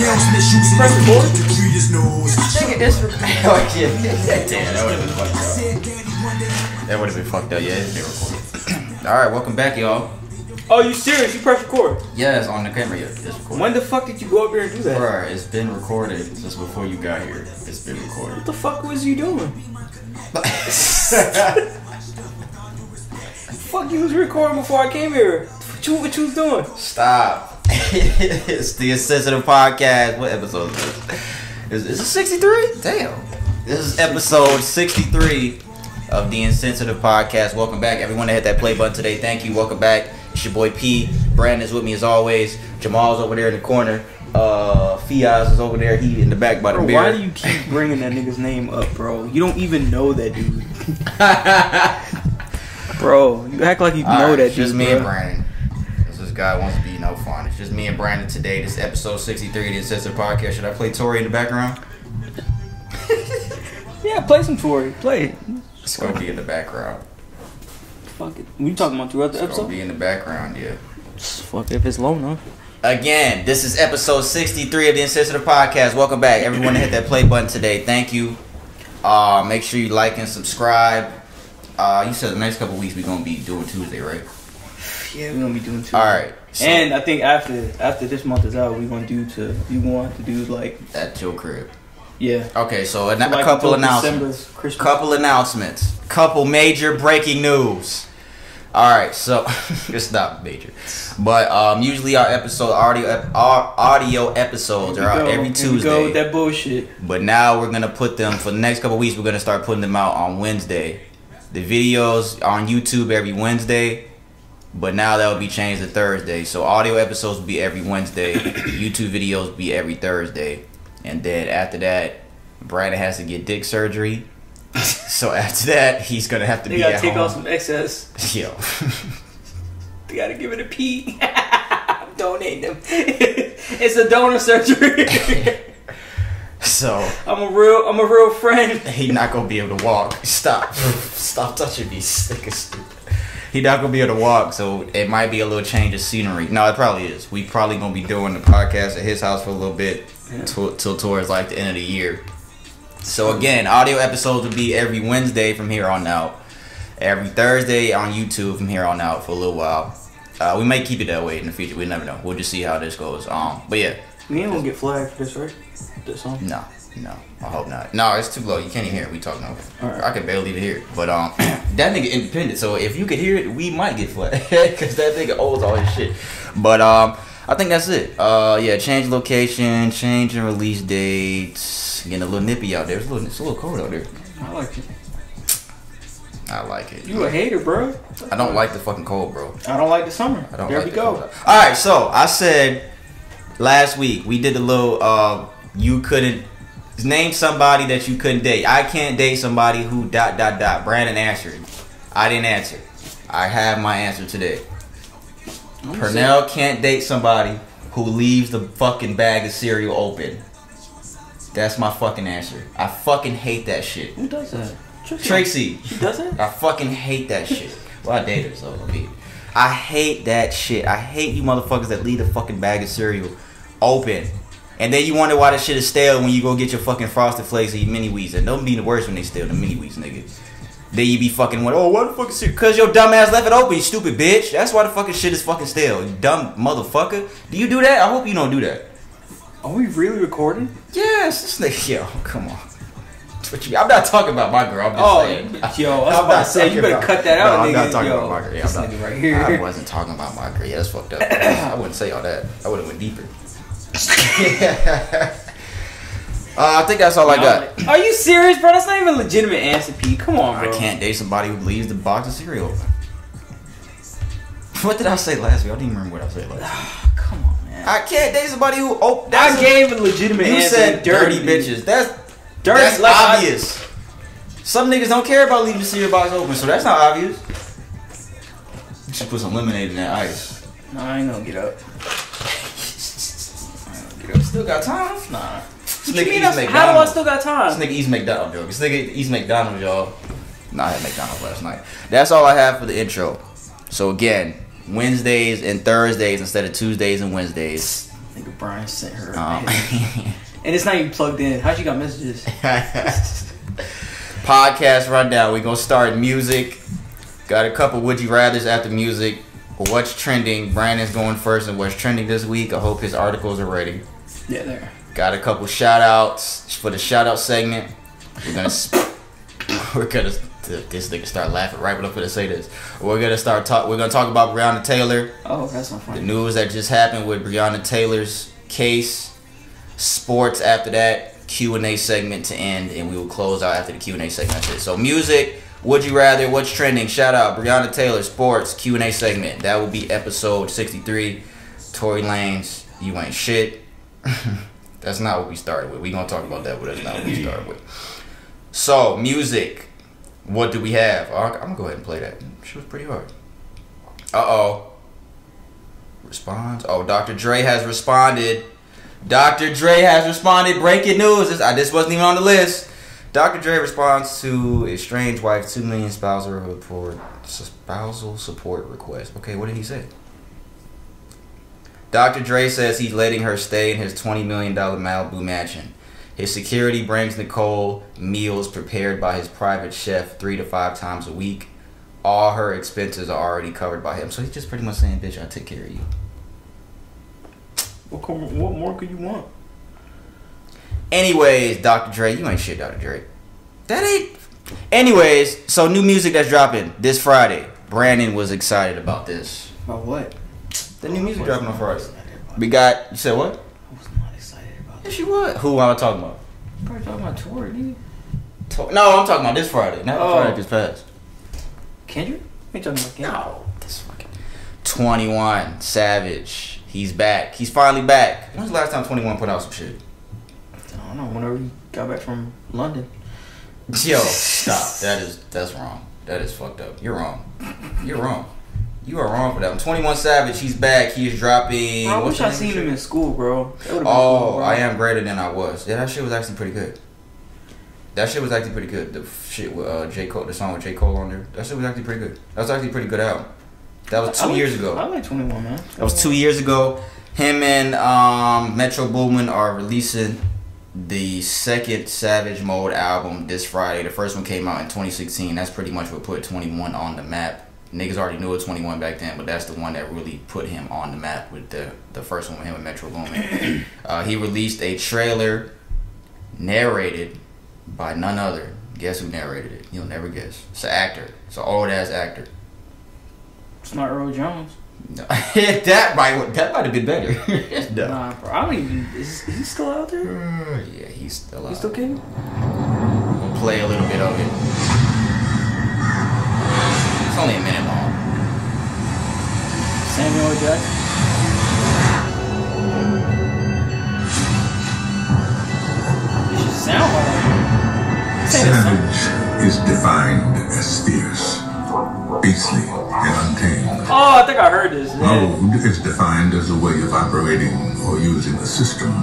Press record. Nigga, this record. Oh shit. Damn, that would have been fucked up. That would have been fucked up. Yeah, it's been recorded. All right, welcome back, y'all. Oh, you serious? You press record? Yeah, it's on the camera. Yeah, it's recorded. When the fuck did you go up here and do that? Bruh, it's been recorded since before you got here. It's been recorded. What the fuck was you doing? Fuck, you was recording before I came here. What you was doing? Stop. It's the Insensitive Podcast. What episode is this? Is it 63? Damn. This is episode 63 of the Insensitive Podcast. Welcome back. Everyone that hit that play button today, thank you. Welcome back. It's your boy P. Brandon's with me as always. Jamal's over there in the corner. Fiaz is over there. He in the back by the beer. Why do you keep bringing that nigga's name up, bro? You don't even know that dude. Bro, you act like you know that dude. Just me and Brandon. This guy wants to be no fun. It's just me and Brandon today. This is episode 63 of the Insensitive Podcast. Should I play Tori in the background? Yeah, play some Tori. Play it. It's gonna be in the background. Fuck it. We talking about throughout the It's episode? gonna be in the background, yeah. Fuck if it's low enough. Again, this is episode 63 of the Insensitive Podcast. Welcome back. Everyone that hit that play button today, thank you. Make sure you like and subscribe. You said the next couple weeks we're gonna be doing Tuesday, right? Yeah, we're gonna be doing two. Alright. So and I think after this month is out, we want to do like at your crib. Yeah. Okay, so like a couple announcements. Couple major breaking news. Alright, so it's not major. But usually our audio episodes are out every Tuesday. Go with that bullshit. But now we're gonna put them for the next couple weeks, we're gonna start putting them out on Wednesday. The videos on YouTube every Wednesday. But now that will be changed to Thursday. So audio episodes will be every Wednesday. YouTube videos will be every Thursday. And then after that, Brandon has to get dick surgery. So after that, he's going to have to be at home. They got to take off some excess. Yo. They got to give it a pee. I'm donating them. It's a donor surgery. So I'm a real friend. He's not going to be able to walk. Stop touching me. Sick and stupid. He's not gonna be able to walk, so it might be a little change of scenery. No, it probably is. We probably gonna be doing the podcast at his house for a little bit, till towards like the end of the year. So again, audio episodes will be every Wednesday from here on out. Every Thursday on YouTube from here on out for a little while. We may keep it that way in the future. We never know. We'll just see how this goes. But yeah. We ain't gonna get flagged for this, right? This song? No. I hope not. No, it's too low. You can't even hear it. We talking over. Right. I could barely even hear it. But that nigga independent. So if you could hear it, we might get flagged because that nigga owes all his shit. But I think that's it. Yeah, change location, change in release dates. Getting a little nippy out there. It's a little cold out there. I like it. I like it. You a hater, bro? I don't like the fucking cold, bro. I don't like the summer. There we go. All right, so I said last week we did a little. You couldn't. Name somebody that you couldn't date. I can't date somebody who ... Brandon answered. I didn't answer. I have my answer today. Pernell can't date somebody who leaves the fucking bag of cereal open. That's my fucking answer. I fucking hate that shit. Who does that? Tracy. She does it? I fucking hate that shit. Well, I date her, so I hate that shit. I hate you motherfuckers that leave the fucking bag of cereal open. And then you wonder why this shit is stale when you go get your fucking Frosted Flakes or your Mini Wheats. And don't be the worst when they stale, the Mini Wheats, nigga. Then you be fucking wondering, oh, what the fuck is it? Because your dumb ass left it open, you stupid bitch. That's why the fucking shit is fucking stale, you dumb motherfucker. Do you do that? I hope you don't do that. Are we really recording? Yes, this nigga, yo, come on. What you mean? I'm not talking about my girl, I'm just saying. Yo, I was about to say, you better cut that out, nigga. I'm not talking about my girl. This nigga right here. I wasn't talking about my girl. Yeah, that's fucked up. I wouldn't say all that. I would have went deeper. I think that's all I got. Are you serious, bro? That's not even a legitimate answer, P. Come on, bro. I can't date somebody who leaves the box of cereal. What did I say last week? I don't even remember what I said last week. Come on, man. I can't date somebody who... I gave a legitimate answer. You said dirty bitches. That's like obvious. Some niggas don't care about leaving the cereal box open, so that's not obvious. You should put some lemonade in that ice. No, I ain't gonna get up. Still got time? Nah. How do I still got time? This nigga eats McDonald's, yo. This nigga eats McDonald's, y'all. Nah, I had McDonald's last night. That's all I have for the intro. So again, Wednesdays and Thursdays instead of Tuesdays and Wednesdays. Nigga Brian sent her. Um, And it's not even plugged in. How she got messages? Podcast rundown. We're gonna start music. Got a couple would you rathers after music. What's trending? Brandon's going first, and what's trending this week? I hope his articles are ready. Yeah, there. Got a couple shout outs for the shout out segment. We're gonna this nigga start laughing right when I'm gonna say this. We're gonna talk about Breonna Taylor. Oh, that's not funny. The news that just happened with Breonna Taylor's case. Sports after that. Q&A segment to end, and we will close out after the Q&A segment. That's it. So music, would you rather, what's trending, shout out, Breonna Taylor, sports, Q&A segment. That will be episode 63. Tory Lanez, you ain't shit. That's not what we started with. We gonna talk about that, but that's not what we started with. So, music, what do we have? I'm gonna go ahead and play that. She was pretty hard. Uh-oh. Response. Oh, Dr. Dre has responded. Dr. Dre has responded. Breaking news. This wasn't even on the list. Dr. Dre responds to estranged wife 2 million spousal support request. Okay, what did he say? Dr. Dre says he's letting her stay in his $20 million Malibu mansion. His security brings Nicole meals prepared by his private chef 3 to 5 times a week. All her expenses are already covered by him. So he's just pretty much saying, bitch, I take care of you. What more could you want? Anyways, Dr. Dre, you ain't shit, Dr. Dre. That ain't. Anyways, so new music that's dropping this Friday. Brandon was excited about this. About what? The new music dropping on Friday. We got. You said what? I was not excited about Yes, you was. Who am I talking about? I'm probably talking about Tory, nigga. No, I'm talking about this Friday. Not the Friday just passed. Kendrick? What you talking about, Kendrick? No, this fucking 21 Savage. He's back. He's finally back. When's the last time 21 put out some shit? I don't know. Whenever he got back from London. Yo, stop. That's wrong. That is fucked up. You're wrong. You're wrong. You are wrong for that. 21 Savage. He's back. He is dropping. Bro, I wish I seen him in school, bro. Oh, cool, bro. I Am Greater Than I Was. Yeah, that shit was actually pretty good. The shit with J. Cole, the song with J. Cole on there. That shit was actually pretty good. That was actually a pretty good album. That was 2 years ago. I like 21, man. That was 2 years ago. Him and Metro Boomin are releasing the second Savage Mode album this Friday. The first one came out in 2016. That's pretty much what put 21 on the map. Niggas already knew it 21 back then, but that's the one that really put him on the map with the first one with him and Metro Boomin. He released a trailer narrated by none other. Guess who narrated it? You'll never guess. It's an actor. It's an old ass actor. It's not Earl Jones. No. that might have been better. No. Nah, bro. I don't even. Is he still out there? Yeah, he's still out. He's still kicking? We'll play a little bit of it. It's only a minute long. Samuel L. Jackson. It should sound like Savage is defined as fierce, beastly, and untamed. Oh, I think I heard this. Mode is defined as a way of operating or using a system.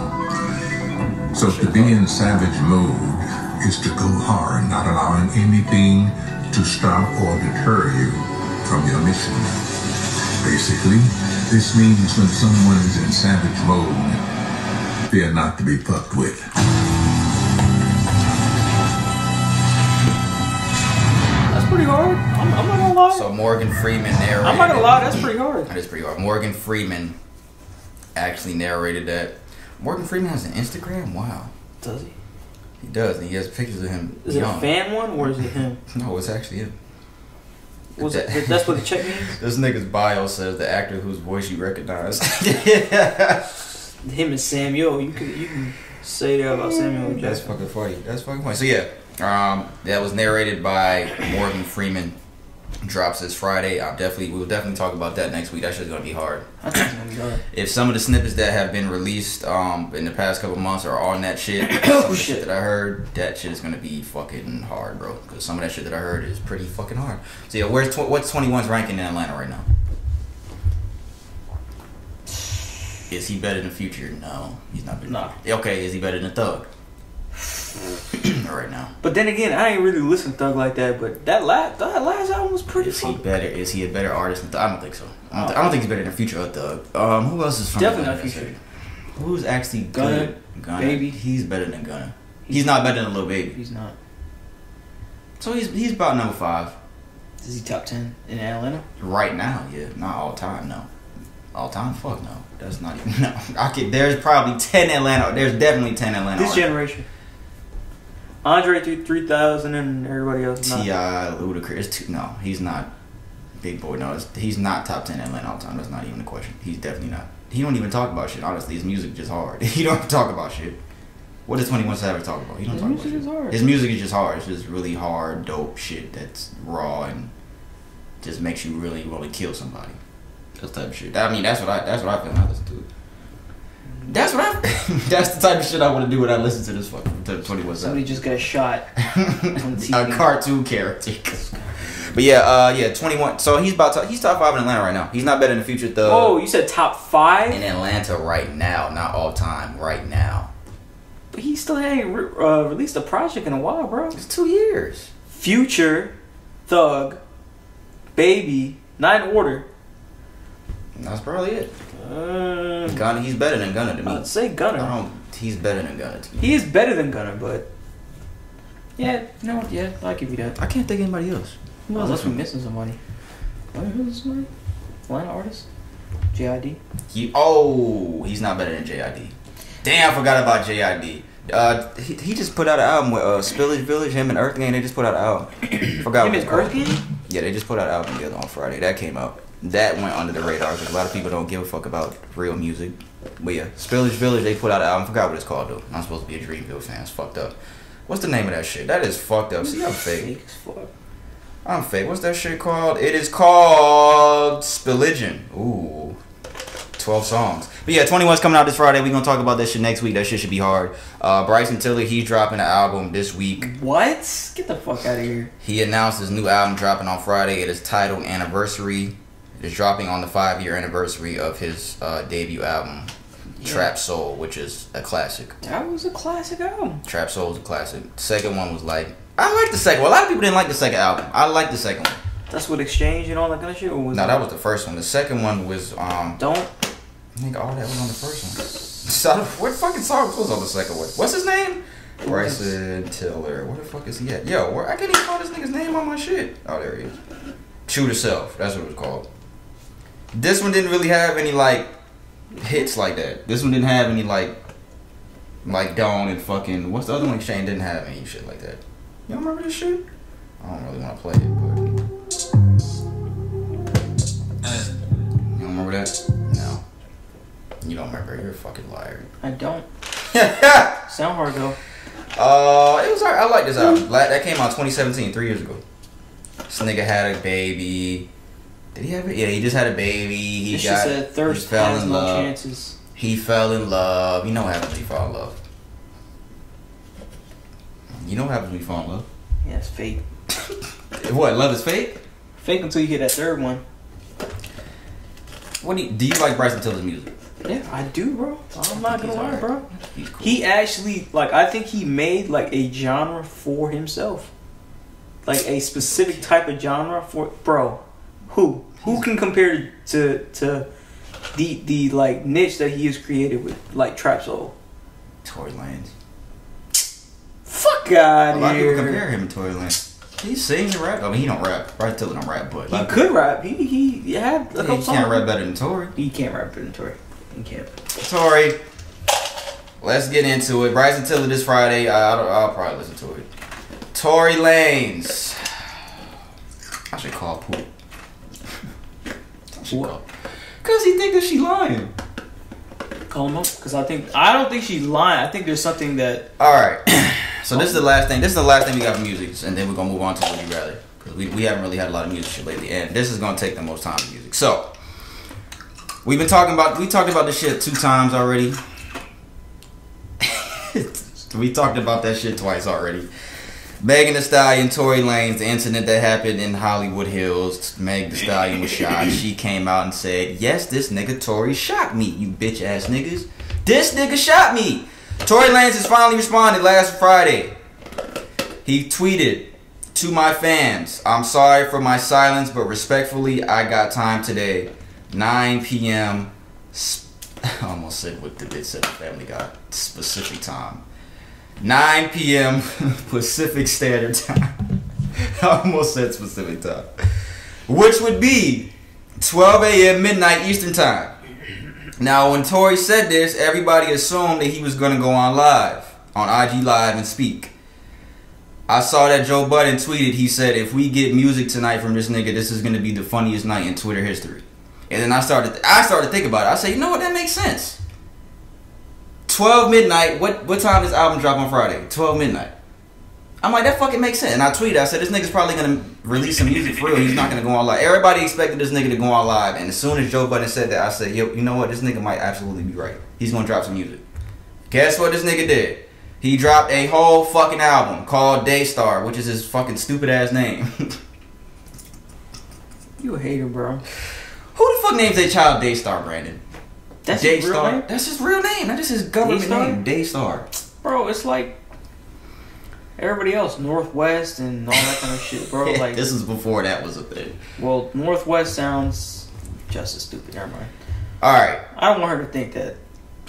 So to be in savage mode is to go hard, not allowing anything to stop or deter you from your mission. Basically, this means when someone is in savage mode, fear not to be fucked with. Pretty hard. I'm not gonna lie. So Morgan Freeman narrated. I'm not gonna lie. That's pretty hard. That is pretty hard. Morgan Freeman actually narrated that. Morgan Freeman has an Instagram. Wow. Does he? He does, and he has pictures of him. Is it a fan one or is it him? No, it's actually him. That's what the check means. This nigga's bio says the actor whose voice you recognize. Him and Samuel. You can say that about Samuel Jackson. That's fucking funny. That's fucking funny. So yeah. That was narrated by Morgan Freeman. Drops this Friday. We'll definitely talk about that next week. That shit's gonna be hard. I think it's gonna be hard. If some of the snippets that have been released in the past couple months are on that shit, shit that I heard, that shit is gonna be fucking hard, bro. Because some of that shit that I heard is pretty fucking hard. So yeah, what's 21's ranking in Atlanta right now? Is he better than Future? No, he's not better. Nah. Okay, is he better than Thug? Right now. But then again, I ain't really listened to Thug like that. But that last album was pretty. Is he better? Is he a better artist than Thug? I don't think so. I don't think he's better than Future or Thug. Who else is from Definitely Atlanta? not Future. Who's actually Gunna, good? Gunna. Baby. He's better than Gunna. He's not better than Lil Baby. He's not. So he's about number 5. Is he top 10 in Atlanta? Right now, yeah. Not all time, no. All time? Fuck no. That's not even, no. There's probably 10 Atlanta. There's definitely 10 Atlanta. This generation. Andre 3000 and everybody else. T.I., Ludacris. No, he's not. Big Boy, no. He's not top 10 Atlanta all time. That's not even a question. He's definitely not. He don't even talk about shit, honestly. His music just hard. He don't talk about shit. What does 21 Savage talk about? He don't talk about shit. His music is just hard. It's just really hard, dope shit that's raw and just makes you really want to kill somebody. That type of shit. I mean, that's what I feel when I listen to it. That's the type of shit I want to do when I listen to this fucking 21 Savage. Somebody just got shot on TV. A cartoon character. But yeah, 21. So he's top 5 in Atlanta right now. He's not better than Future Thug. Oh, you said top 5 in Atlanta right now, not all time. Right now. But he still ain't released a project in a while, bro. It's 2 years. Future, Thug, Baby, not in order. That's probably it. Gunna, he's better than Gunna to me. I'd say Gunna. He's better than Gunna to me. He is better than Gunna, but yeah, I'll give you that. I can't think of anybody else. Unless we're missing somebody. Who's somebody? Atlanta artist? JID? He's not better than JID. Damn, I forgot about JID. He just put out an album with Spillage Village, him and Earth Gang. They just put out an album. Forgot him what and Earth Gang? Yeah, they just put out an album together on Friday. That came out. That went under the radar because a lot of people don't give a fuck about real music. But yeah, Spillage Village, they put out an album. Forgot what it's called though. I'm supposed to be a Dreamville fan. It's fucked up. What's the name of that shit? That is fucked up. See, I'm fake. I'm fake. What's that shit called? It is called Spilligion. Ooh. 12 songs. But yeah, 21's coming out this Friday. We're going to talk about that shit next week. That shit should be hard. Bryson Tiller, he's dropping an album this week. What? Get the fuck out of here. He announced his new album dropping on Friday. It is titled Anniversary. It is dropping on the 5-year anniversary of his debut album, Trap Soul, which is a classic. That was a classic album. Trap Soul was a classic. The second one was like... I like the second one. A lot of people didn't like the second album. I like the second one. That's what Exchange and all that kind of shit? Or was that was the first one. The second one was... Don't... I think all that was on the first one. So, what fucking song was on the second one? What's his name? Bryson Tiller. Where the fuck is he at? Yo, I can't even find this nigga's name on my shit. Oh, there he is. Shoot Herself. That's what it was called. This one didn't really have any, like, hits like that. This one didn't have any, like Dawn and fucking... What's the other one? Exchange didn't have any shit like that. You don't remember this shit? I don't really want to play it, but... You don't remember that? No. You don't remember. You're a fucking liar. I don't. Sound hard though. It was alright. I like this album. That came out 2017, 3 years ago. This nigga had a baby. Did he have it? Yeah, he just had a baby. He said thirst has no chances. He fell in love. You know what happens when you fall in love. You know what happens when you fall in love? Yeah, it's fake. What? Love is fake? Fake until you get that third one. What do you like Bryson Tiller's music? Yeah, I do, bro. I'm not gonna lie, bro. He's cool. He actually, I think he made, a genre for himself. Like, a specific type of genre for... Bro, who can compare to the niche that he has created with, Trap Soul? Tory Lanez. Fuck out of here. A lot of people compare him to Tory Lanez. He sings and rap. I mean, he don't rap. Bryson Tiller don't rap, but... He could rap. He had a couple songs. He can't rap better than Tory. He can't rap better than Tory. He can't. Tory. Let's get into it. Bryson Tiller this Friday. I'll probably listen to it. Tory Lanez. I should call Poop. Because he think that she lying. Call him up. Because I don't think she's lying. I think there's something that... Alright. So this is the last thing. This is the last thing we got for music. And then we're going to move on to Would You Rather. Because we haven't really had a lot of music shit lately. And this is going to take the most time in music. So... We talked about this shit 2 times already. We talked about that shit twice already. Megan Thee Stallion, Tory Lanez, the incident that happened in Hollywood Hills. Meg Thee Stallion was shot. She came out and said, yes, this nigga Tory shot me, you bitch ass niggas. This nigga shot me. Tory Lanez has finally responded last Friday. He tweeted, to my fans, I'm sorry for my silence, but respectfully, I got time today. 9 p.m. I almost said what the bitch said on Family Guy. Specific time. 9 p.m. Pacific Standard Time. I almost said specific time. Which would be 12 a.m. midnight Eastern Time. Now, when Tory said this, everybody assumed that he was going to go on IG Live and speak. I saw that Joe Budden tweeted, he said, if we get music tonight from this nigga, this is going to be the funniest night in Twitter history. And then I started to think about it. I said, you know what, that makes sense. 12 midnight, what time does album drop on Friday? 12 midnight. I'm like, that fucking makes sense. And I tweeted, I said, this nigga's probably going to release some music for real. He's not going to go on live. Everybody expected this nigga to go on live. And as soon as Joe Budden said that, I said, yo, you know what, this nigga might absolutely be right. He's going to drop some music. Guess what this nigga did? He dropped a whole fucking album called Daystar, which is his fucking stupid ass name. You a hater, bro. Who the fuck names their child Daystar, Brandon? That's his real name? That's his real name. That is his government Daystar? name. Daystar. Bro, it's like everybody else, Northwest and all that kind of shit, bro. Like, this is before that was a thing. Well, Northwest sounds just as stupid. Never mind. Alright. I don't want her to think that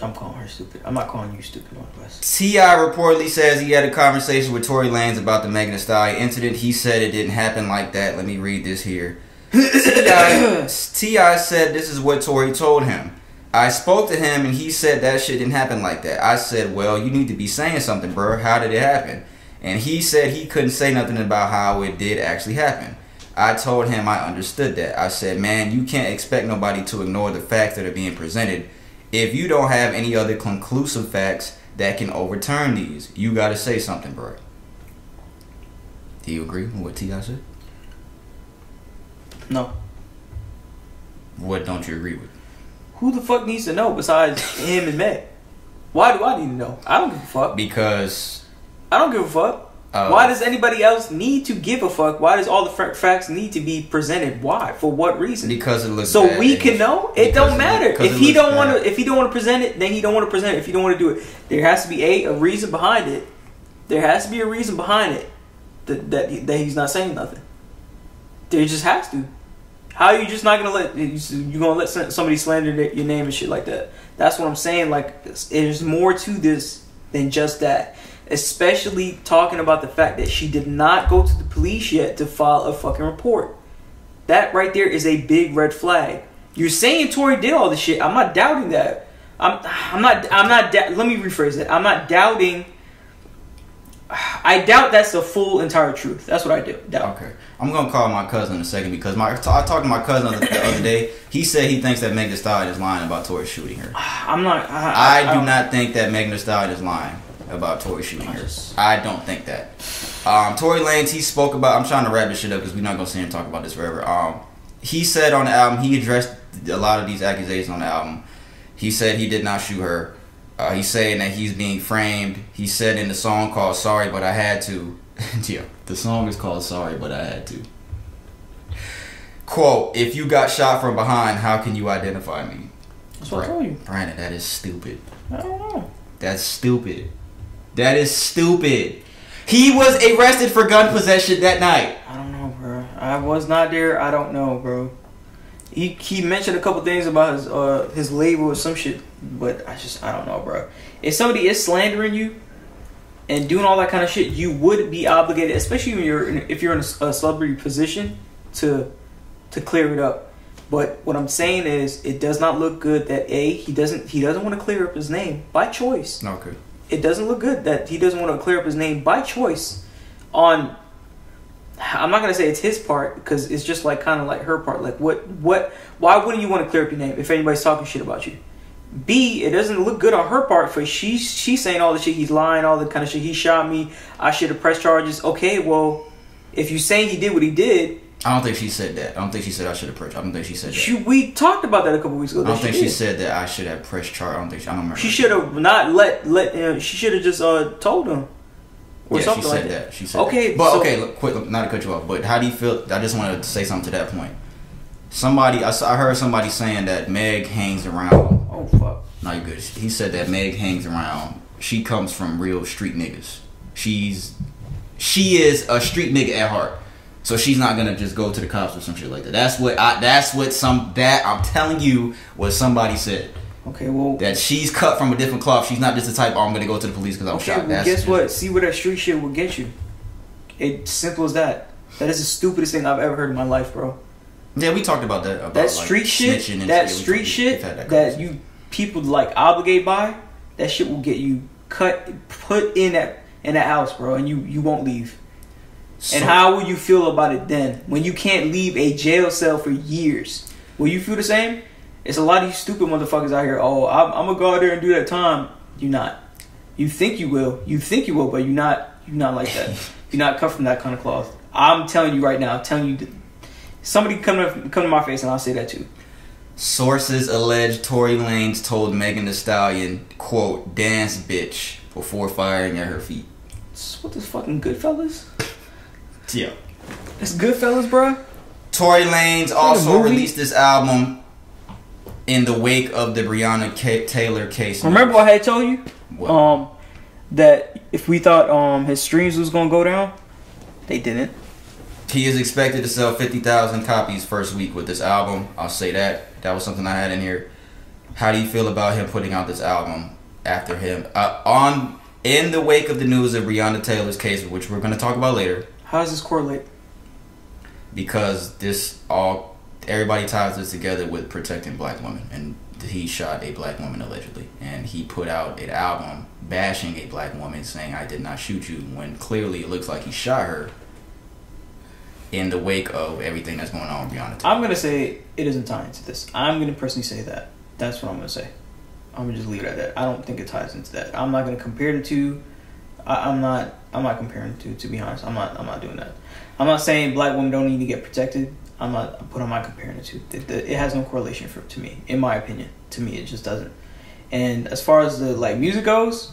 I'm calling her stupid. I'm not calling you stupid, Northwest. T.I. reportedly says he had a conversation with Tory Lanez about the Megan Thee Stallion incident. He said it didn't happen like that. Let me read this here. T.I. said this is what Tory told him. I spoke to him and he said that shit didn't happen like that. I said, well, you need to be saying something, bro. How did it happen? And he said he couldn't say nothing about how it did actually happen. I told him I understood that. I said, man, you can't expect nobody to ignore the facts that are being presented. If you don't have any other conclusive facts that can overturn these, you gotta say something, bro. Do you agree with what T.I. said? No. What don't you agree with? Who the fuck needs to know besides him and Meg? Why do I need to know? I don't give a fuck. Because I don't give a fuck. Why does anybody else need to give a fuck? Why does all the facts need to be presented? Why? For what reason? Because it looks so bad. We can know. It don't matter. If he don't want to, if he don't want to present it, then he don't want to present it. If he don't want to do it, there has to be a reason behind it. There has to be a reason behind it that he's not saying nothing. There just has to. How are you just not gonna let you gonna let somebody slander your name and shit like that? That's what I'm saying. Like, there's more to this than just that. Especially talking about the fact that she did not go to the police yet to file a fucking report. That right there is a big red flag. You're saying Tory did all this shit. I'm not doubting that. I'm not. Let me rephrase it. I'm not doubting. I doubt that's the full entire truth. That's what I do. Doubt. Okay. I'm gonna call my cousin in a second because I talked to my cousin the other day. He said he thinks that Megan Thee Stallion is lying about Tory shooting her. I'm not. I do not think that Megan Thee Stallion is lying about Tory shooting her. I don't think that. Tory Lanez, he spoke about. I'm trying to wrap this shit up because we're not gonna sit here and talk about this forever. He said on the album, he addressed a lot of these accusations on the album. He said he did not shoot her. He's saying that he's being framed. He said in the song called "Sorry But I Had To." Yeah, the song is called "Sorry But I Had To." Quote, if you got shot from behind, how can you identify me? That's what I told you. Brandon, that is stupid. I don't know. That's stupid. That is stupid. He was arrested for gun possession that night. I don't know, bro. I was not there. I don't know, bro. He mentioned a couple things about his label or some shit, but I don't know, bro. If somebody is slandering you and doing all that kind of shit, you would be obligated, especially if you're in a celebrity position, to clear it up. But what I'm saying is, it does not look good that he doesn't want to clear up his name by choice. Okay. It doesn't look good that he doesn't want to clear up his name by choice. I'm not gonna say it's his part because it's just like kind of like her part. Like why wouldn't you want to clear up your name if anybody's talking shit about you? B, it doesn't look good on her part for she's saying all the shit, he's lying, all the kind of shit, he shot me, I should have pressed charges. Okay, well, if you're saying he did what he did, I don't think she said that. I don't think she said I should have pressed. I don't think she said that. We talked about that a couple weeks ago. I don't think she said that I should have pressed charge. I don't remember. She should have not let him. She should have just told him. Or something she said like that. She said okay, that. But so, okay, look, quick, not to cut you off, but how do you feel? I just wanted to say something to that point. I heard somebody saying that Meg hangs around. Oh fuck. No, you're good. He said that Meg hangs around. She comes from real street niggas. She is a street nigga at heart. So she's not gonna just go to the cops or some shit like that. I'm telling you what somebody said. Okay, well, that she's cut from a different cloth. She's not just the type, oh, I'm gonna go to the police because I'm shot. Well, guess what? See where that street shit will get you. It's simple as that. That is the stupidest thing I've ever heard in my life, bro. Yeah, we talked about that. About that street shit. That street shit that you people like obligate by. That shit will get you put in that house, bro, and you won't leave. So, and how will you feel about it then when you can't leave a jail cell for years? Will you feel the same? It's a lot of you stupid motherfuckers out here. Oh, I'm gonna go out there and do that time. You're not. You think you will. You think you will, but you're not. You're not like that. You're not cut from that kind of cloth. I'm telling you right now. I'm telling you. Somebody come to my face and I'll say that too. Sources allege Tory Lanez told Megan Thee Stallion, quote, "dance bitch," before firing at her feet. What this fucking Goodfellas? Yeah. It's Goodfellas, bro. Tory Lanez also released this album in the wake of the Breonna Taylor case. Remember what I had told you? What? That if we thought his streams was gonna go down, they didn't. He is expected to sell 50,000 copies first week with this album. I'll say that. That was something I had in here. How do you feel about him putting out this album after him in the wake of the news of Breonna Taylor's case, which we're going to talk about later? How does this correlate? Because everybody ties this together with protecting black women, and he shot a black woman allegedly, and he put out an album bashing a black woman, saying I did not shoot you, when clearly it looks like he shot her in the wake of everything that's going on with Breonna Taylor. I'm gonna say it isn't tied into this. I'm gonna personally say that. That's what I'm gonna say. I'm gonna just leave it at that. I don't think it ties into that. I'm not gonna compare the two. I'm not comparing the two, to be honest. I'm not doing that. I'm not saying black women don't need to get protected. I'm not comparing the two. It has no correlation to me, in my opinion. To me, it just doesn't. And as far as the music goes,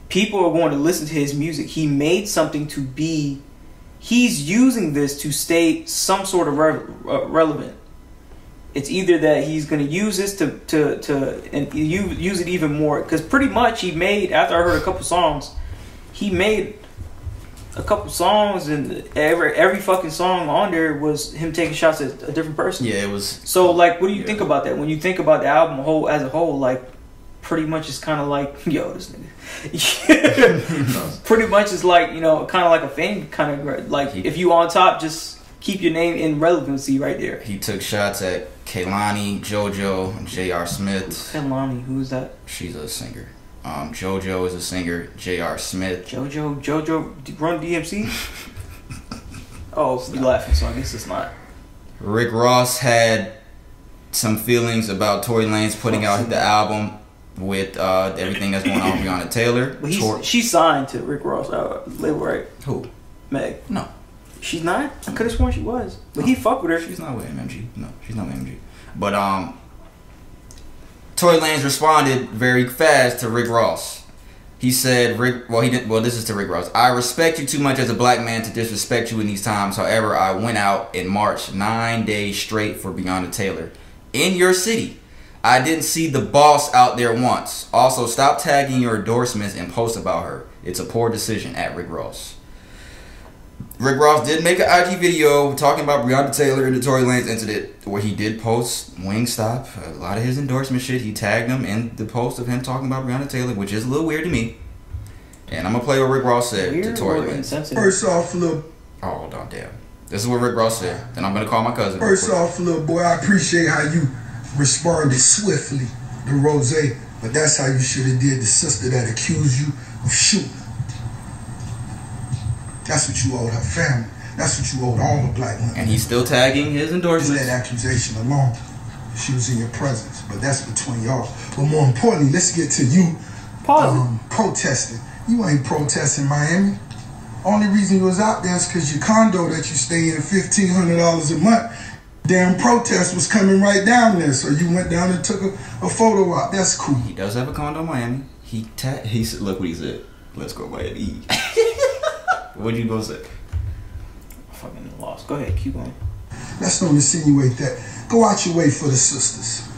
people are going to listen to his music. He made something to be. He's using this to stay some sort of relevant. It's either that he's going to use this to use it even more, because pretty much he made, after I heard a couple songs, he made a couple songs, and every fucking song on there was him taking shots at a different person. Yeah, it was. So what do you think about that? When you think about the album as a whole, pretty much it's kind of like, yo, this nigga. Pretty much it's like, kind of like a fame kind of, if you on top, just keep your name in relevancy right there. He took shots at Kehlani, JoJo, J.R. Smith. Kehlani, who's that? She's a singer. JoJo is a singer. J.R. Smith. JoJo Run DMC? Oh, you laughing, so I guess it's not. Rick Ross had some feelings about Tory Lanez putting out the album with everything that's going on with Breonna Taylor. But she's signed to Rick Ross label, right? Who? Meg. No. She's not? I could have sworn she was. But he fucked with her. She's not with MMG. No, she's not with MMG. But Tory Lanez responded very fast to Rick Ross. He said, this is to Rick Ross. I respect you too much as a black man to disrespect you in these times. However, I went out and marched 9 days straight for Breonna Taylor in your city. I didn't see the boss out there once. Also, stop tagging your endorsements and post about her. It's a poor decision, at Rick Ross. Rick Ross did make an IG video talking about Breonna Taylor and the Tory Lanez incident, where he did post Wingstop, a lot of his endorsement shit. He tagged him in the post of him talking about Breonna Taylor, which is a little weird to me. And I'm going to play what Rick Ross said to Tory Lanez. First off, little... Oh, hold on, damn. This is what Rick Ross said. Then I'm going to call my cousin. First off, little boy, I appreciate how you responded swiftly to Rose, but that's how you should have did the sister that accused you of shooting. That's what you owed her family. That's what you owed all the black women. And he's still tagging his endorsements. That accusation alone. She was in your presence, but that's between y'all. But more importantly, let's get to you protesting. You ain't protesting Miami. Only reason you was out there is because your condo that you stay in, $1,500 a month, damn protest was coming right down there. So you went down and took a photo out. That's cool. He does have a condo in Miami. He said, look what he said. Let's go Miami. What'd you go say? I fucking lost. Go ahead, keep going. Let's not insinuate that. Go out your way for the sisters.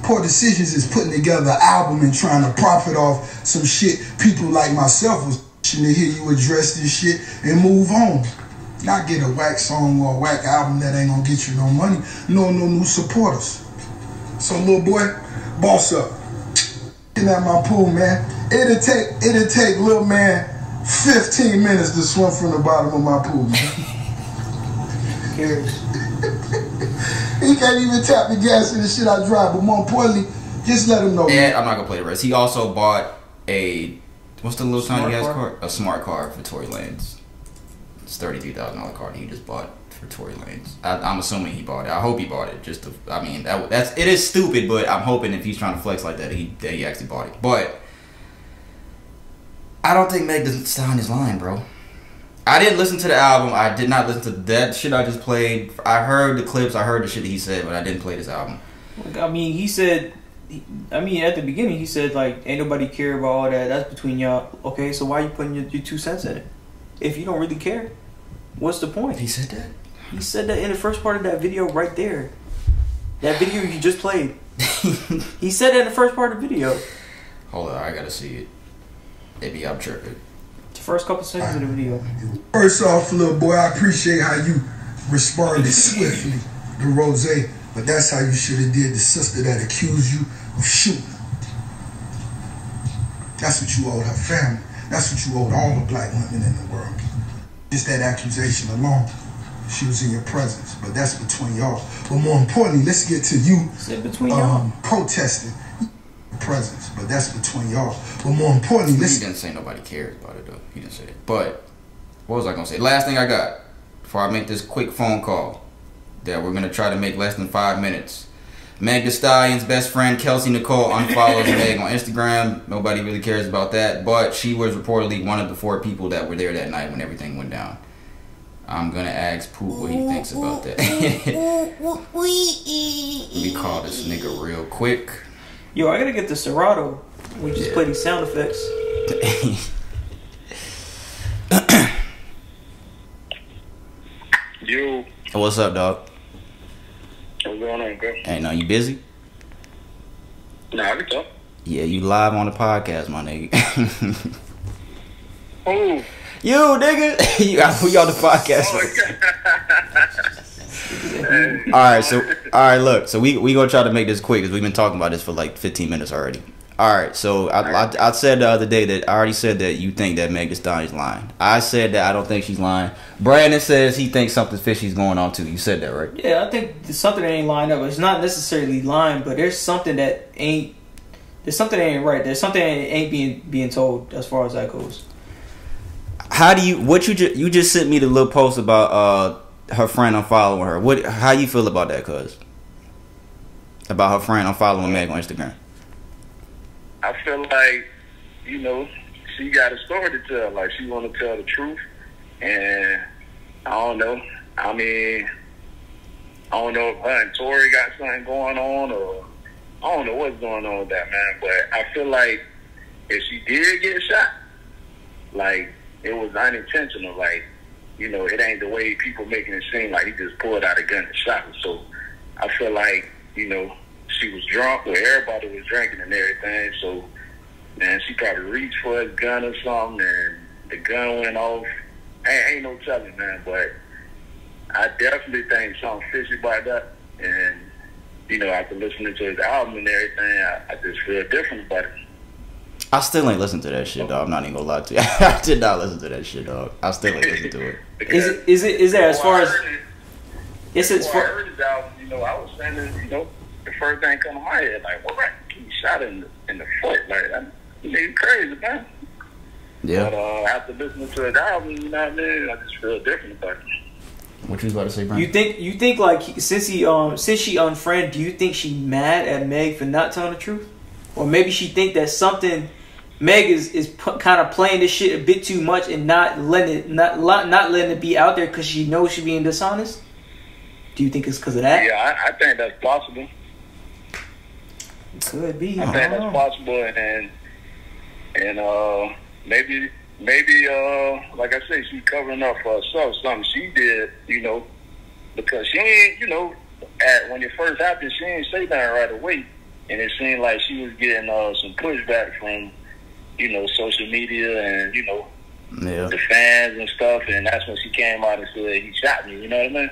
Poor Decisions is putting together an album and trying to profit off some shit people like myself was to hear you address this shit and move on. Not get a whack song or a whack album that ain't gonna get you no money. No new supporters. So little boy, boss up. Getting at my pool, man. It'll take little man 15 minutes to swim from the bottom of my pool, man. He can't even tap the gas in the shit I drive, but more importantly, just let him know. And I'm not gonna play the rest. He also bought what's the little tiny ass car? A smart car for Tory Lanez. It's $33,000 car he just bought for Tory Lanez. I'm assuming he bought it. I hope he bought it. It is stupid, but I'm hoping if he's trying to flex like that, he actually bought it. But I don't think Meg Thee Stallion is lying, bro. I didn't listen to the album. I did not listen to that shit I just played. I heard the clips. I heard the shit that he said, but I didn't play this album. I mean, he said. I mean, at the beginning, he said like, "Ain't nobody care about all that. That's between y'all." Okay, so why are you putting your 2 cents in it? If you don't really care, what's the point? He said that? He said that in the first part of that video right there. That video you just played. He said that in the first part of the video. Hold on, I gotta see it. Maybe I'm tripping. The first couple seconds of the video. First off, little boy, I appreciate how you responded swiftly to Rose, but that's how you should have did the sister that accused you of shooting. That's what you owed her family. That's what you owed all the black women in the world. Just that accusation alone. She was in your presence, but that's between y'all. But more importantly, let's get to you protesting presence, but that's between y'all. But more importantly, he didn't say nobody cares about it though. He didn't say it. But what was I gonna say? Last thing I got before I make this quick phone call that we're gonna try to make less than 5 minutes. Meg Thee Stallion's best friend Kelsey Nicole unfollows Meg on Instagram. Nobody really cares about that, but she was reportedly one of the 4 people that were there that night when everything went down. I'm gonna ask Poop what he thinks about that. Let me call this nigga real quick. Yo, I gotta get the Serato. We just play these sound effects. Yo. What's up, dog? What's going on, bro? Hey, no, you busy? Nah, I can talk. Yeah, you live on the podcast, my nigga. Who? You, nigga. You on the podcast. Alright, look. So we gonna try to make this quick because we've been talking about this for like 15 minutes already. Alright, so I said the other day that I already said that you think that Meg Thee Stallion's lying. I said that I don't think she's lying. Brandon says he thinks something fishy's going on too. You said that, right? Yeah, I think there's something that ain't lined up. It's not necessarily lying, but there's something that ain't. There's something that ain't right. There's something that ain't being told as far as that goes. How do you? You just sent me the little post about her friend unfollowing her. How you feel about that, cuz? About her friend unfollowing Meg on Instagram. I feel like, she got a story to tell. Like, she want to tell the truth. And I don't know. I mean, I don't know if her and Tory got something going on, or I don't know what's going on with that, man. But I feel like if she did get shot, like, it was unintentional. Like, it ain't the way people making it seem like he just pulled out a gun and shot her. So I feel like, she was drunk, or everybody was drinking and everything. So, man, she probably reached for a gun or something, and the gun went off. Ain't no telling, man. But I definitely think something fishy about that. And, after listening to his album and everything, I just feel different about it. I still ain't listened to that shit, dog. I'm not even gonna lie to you. I did not listen to that shit, dog. I still ain't listened to it. Is it as far as? It's as far. I heard his album. I was saying, the first thing come to my head, like, what? He shot in the foot, like, that nigga crazy, man. Yeah. But after listening to his album, you know what I mean? I just feel different about it. What you was about to say, Brian? You think like since she unfriended, do you think she mad at Meg for not telling the truth, or maybe she think that something Meg is kind of playing this shit a bit too much and not letting it be out there because she knows she's being dishonest? Do you think it's because of that? Yeah, I think that's possible. Could be. I think that's possible, and maybe like I say, she's covering up for herself. Something she did, because she ain't, when it first happened, she ain't say that right away, and it seemed like she was getting some pushback from, social media and the fans and stuff, and that's when she came out and said he shot me. You know what I mean?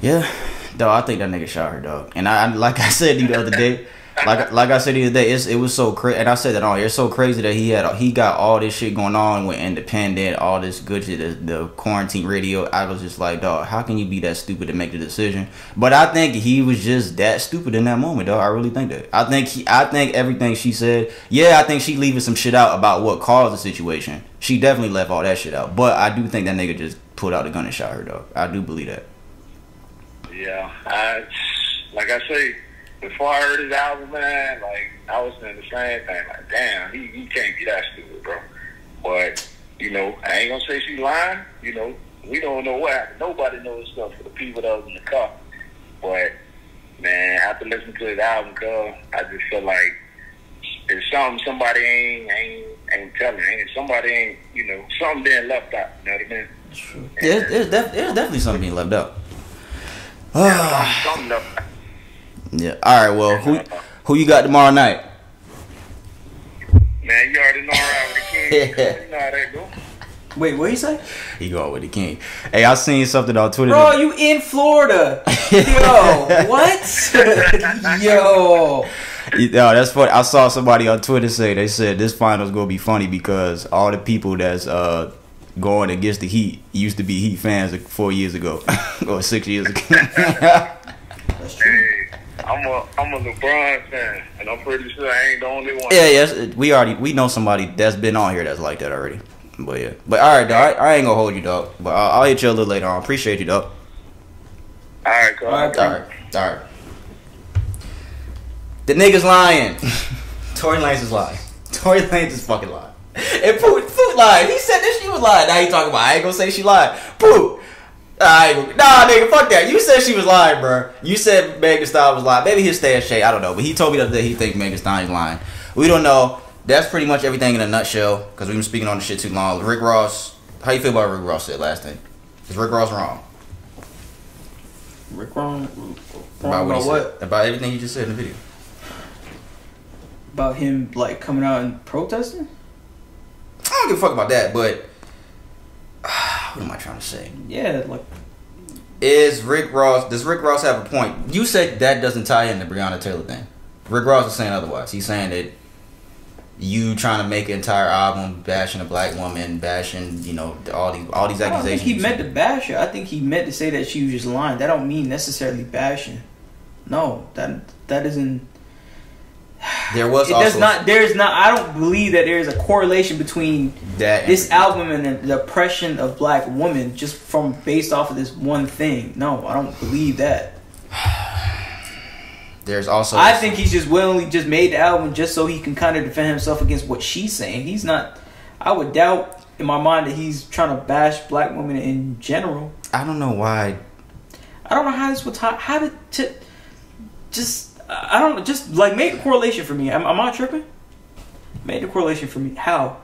Yeah, Dog, I think that nigga shot her, dog. And I like I said to you the other day, like I said the other day, it was so crazy. And I said that on here, it's so crazy that he got all this shit going on with Independent, all this good shit, the quarantine radio. I was just like, dog, how can you be that stupid to make the decision? But I think he was just that stupid in that moment, dog. I really think that. I think everything she said. Yeah, I think she leaving some shit out about what caused the situation. She definitely left all that shit out. But I do think that nigga just pulled out the gun and shot her, dog. I do believe that. Yeah, like I say, before I heard his album, man, like, I was saying the same thing. Like, damn, he can't be that stupid, bro. But, you know, I ain't gonna say she lying. You know, we don't know what happened. Nobody knows stuff for the people that was in the car. But, man, after listening to his album, cuz, I just feel like it's something somebody ain't telling. Somebody ain't, you know, something being left out. You know what I mean? True. Yeah, there's definitely something being left out. Something left out. Yeah. All right. Well, who you got tomorrow night? Man, you already know how with the king. You know how that go. Wait, what you say? He going with the king. Hey, I seen something on Twitter. Bro, you in Florida? Yo, what? Yo. No, that's funny. I saw somebody on Twitter they said this final's gonna be funny because all the people that's going against the Heat used to be Heat fans like 4 years ago or 6 years ago. That's true. Hey, I'm a LeBron fan, and I'm pretty sure I ain't the only one. Yeah, yes, we know somebody that's been on here that's like that already. But yeah, but all right, dog. I ain't gonna hold you, dog. But I'll hit you a little later on. Appreciate you, dog. All right, cool. All right. The nigga's lying. Tory Lanez is lying. Tory Lanez is fucking lying. And Poot lied. He said that she was lying. Now he talking about I ain't gonna say she lied. Poot. Nah, nigga, fuck that. You said she was lying, bro. You said Megan Thee Stallion was lying. Maybe he'll stay at Shay. I don't know. But he told me the other day he thinks Megan Thee Stallion's lying. We don't know. That's pretty much everything in a nutshell. Because we've been speaking on the shit too long. Rick Ross. How you feel about Rick Ross said last thing? Is Rick Ross wrong? Rick wrong About about he what? said. About everything he just said in the video. About him like coming out and protesting? I don't give a fuck about that, but what am I trying to say? Yeah, like Does Rick Ross have a point? You said that doesn't tie in the Breonna Taylor thing. Rick Ross is saying otherwise. He's saying that you trying to make an entire album bashing a black woman, bashing, you know, all these accusations. I don't think he meant to bash her. I think he meant to say that she was just lying. That don't mean necessarily bashing. No, that isn't. There was. It does not. There is not. I don't believe that there is a correlation between this album and the oppression of black women just from based off of this one thing. No, I don't believe that. There's also. I think he's just willingly just made the album just so he can kind of defend himself against what she's saying. He's not. I would doubt in my mind that he's trying to bash black women in general. I don't know why. I don't know how this would just. I don't know. Just like make a correlation for me. Am I tripping? Make the correlation for me. How?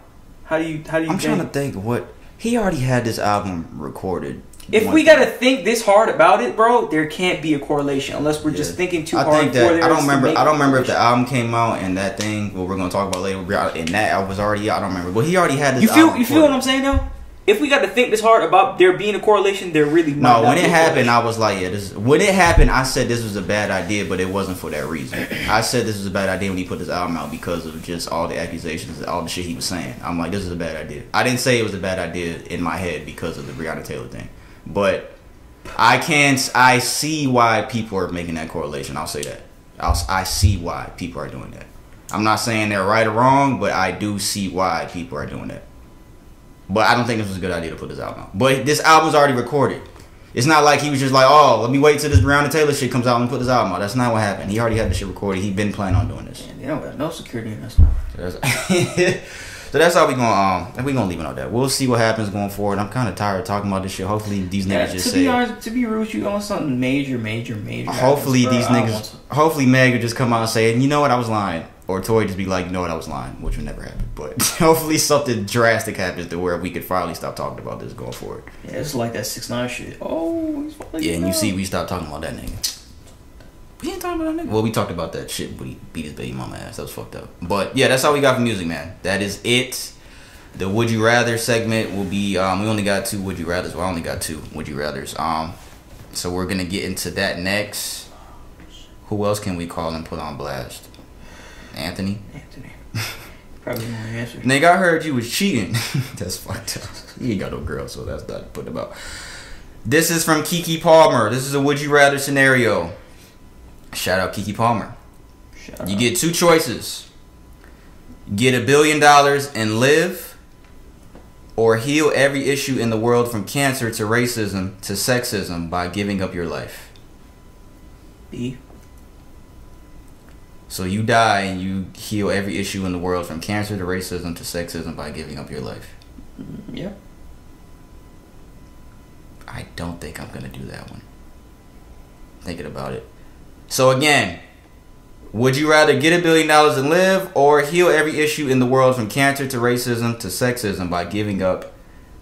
How do you? I'm trying to think of what he already had this album recorded. If we gotta think this hard about it, bro, there can't be a correlation unless we're just thinking too hard. I think that I don't remember if the album came out and that thing. What we're gonna talk about later. And that I was already. I don't remember. But he already had this. You feel what I'm saying though? If we got to think this hard about there being a correlation, there really might not. No, when it happened, I was like, yeah. When it happened, I said this was a bad idea, but it wasn't for that reason. I said this was a bad idea when he put this album out because of just all the accusations, all the shit he was saying. I'm like, this is a bad idea. I didn't say it was a bad idea in my head because of the Breonna Taylor thing, but I see why people are making that correlation. I'll say that. I see why people are doing that. I'm not saying they're right or wrong, but I do see why people are doing that. But I don't think this was a good idea to put this album out. But this album's already recorded. It's not like he was just like, oh, let me wait till this Breonna Taylor shit comes out and put this album out. That's not what happened. He already had the shit recorded. He been planning on doing this. Man, they don't got no security in this now. So that's how we gonna leave it on that. We'll see what happens going forward. I'm kind of tired of talking about this shit. Hopefully these niggas just say. To be honest, to be real with you, on something major. Hopefully these niggas. Hopefully Meg will just come out and say, you know what, I was lying. Or Tory just be like, you know what, I was lying, which would never happen. But hopefully something drastic happens to where we could finally stop talking about this going forward. Yeah, it's like that 6ix9ine shit. Oh, he's falling. Yeah, and you see, we stopped talking about that nigga. We ain't talking about that nigga. Well, we talked about that shit, but he beat his baby mama ass. That was fucked up. But yeah, that's all we got for music, man. That is it. The Would You Rather segment will be, we only got 2 Would You Rathers. Well, I only got 2 Would You Rathers. So we're gonna get into that next. Who else can we call and put on blast? Anthony. Probably my answer. Nigga, I heard you was cheating. That's fucked up. You ain't got no girl, so that's not put about. This is from Kiki Palmer. This is a would you rather scenario. Shout out Kiki Palmer. You get two choices. Get $1 billion and live, or heal every issue in the world from cancer to racism to sexism by giving up your life. B. So you die and you heal every issue in the world from cancer to racism to sexism by giving up your life. Yeah. I don't think I'm going to do that one. Thinking about it. So again, would you rather get $1 billion and live, or heal every issue in the world from cancer to racism to sexism by giving up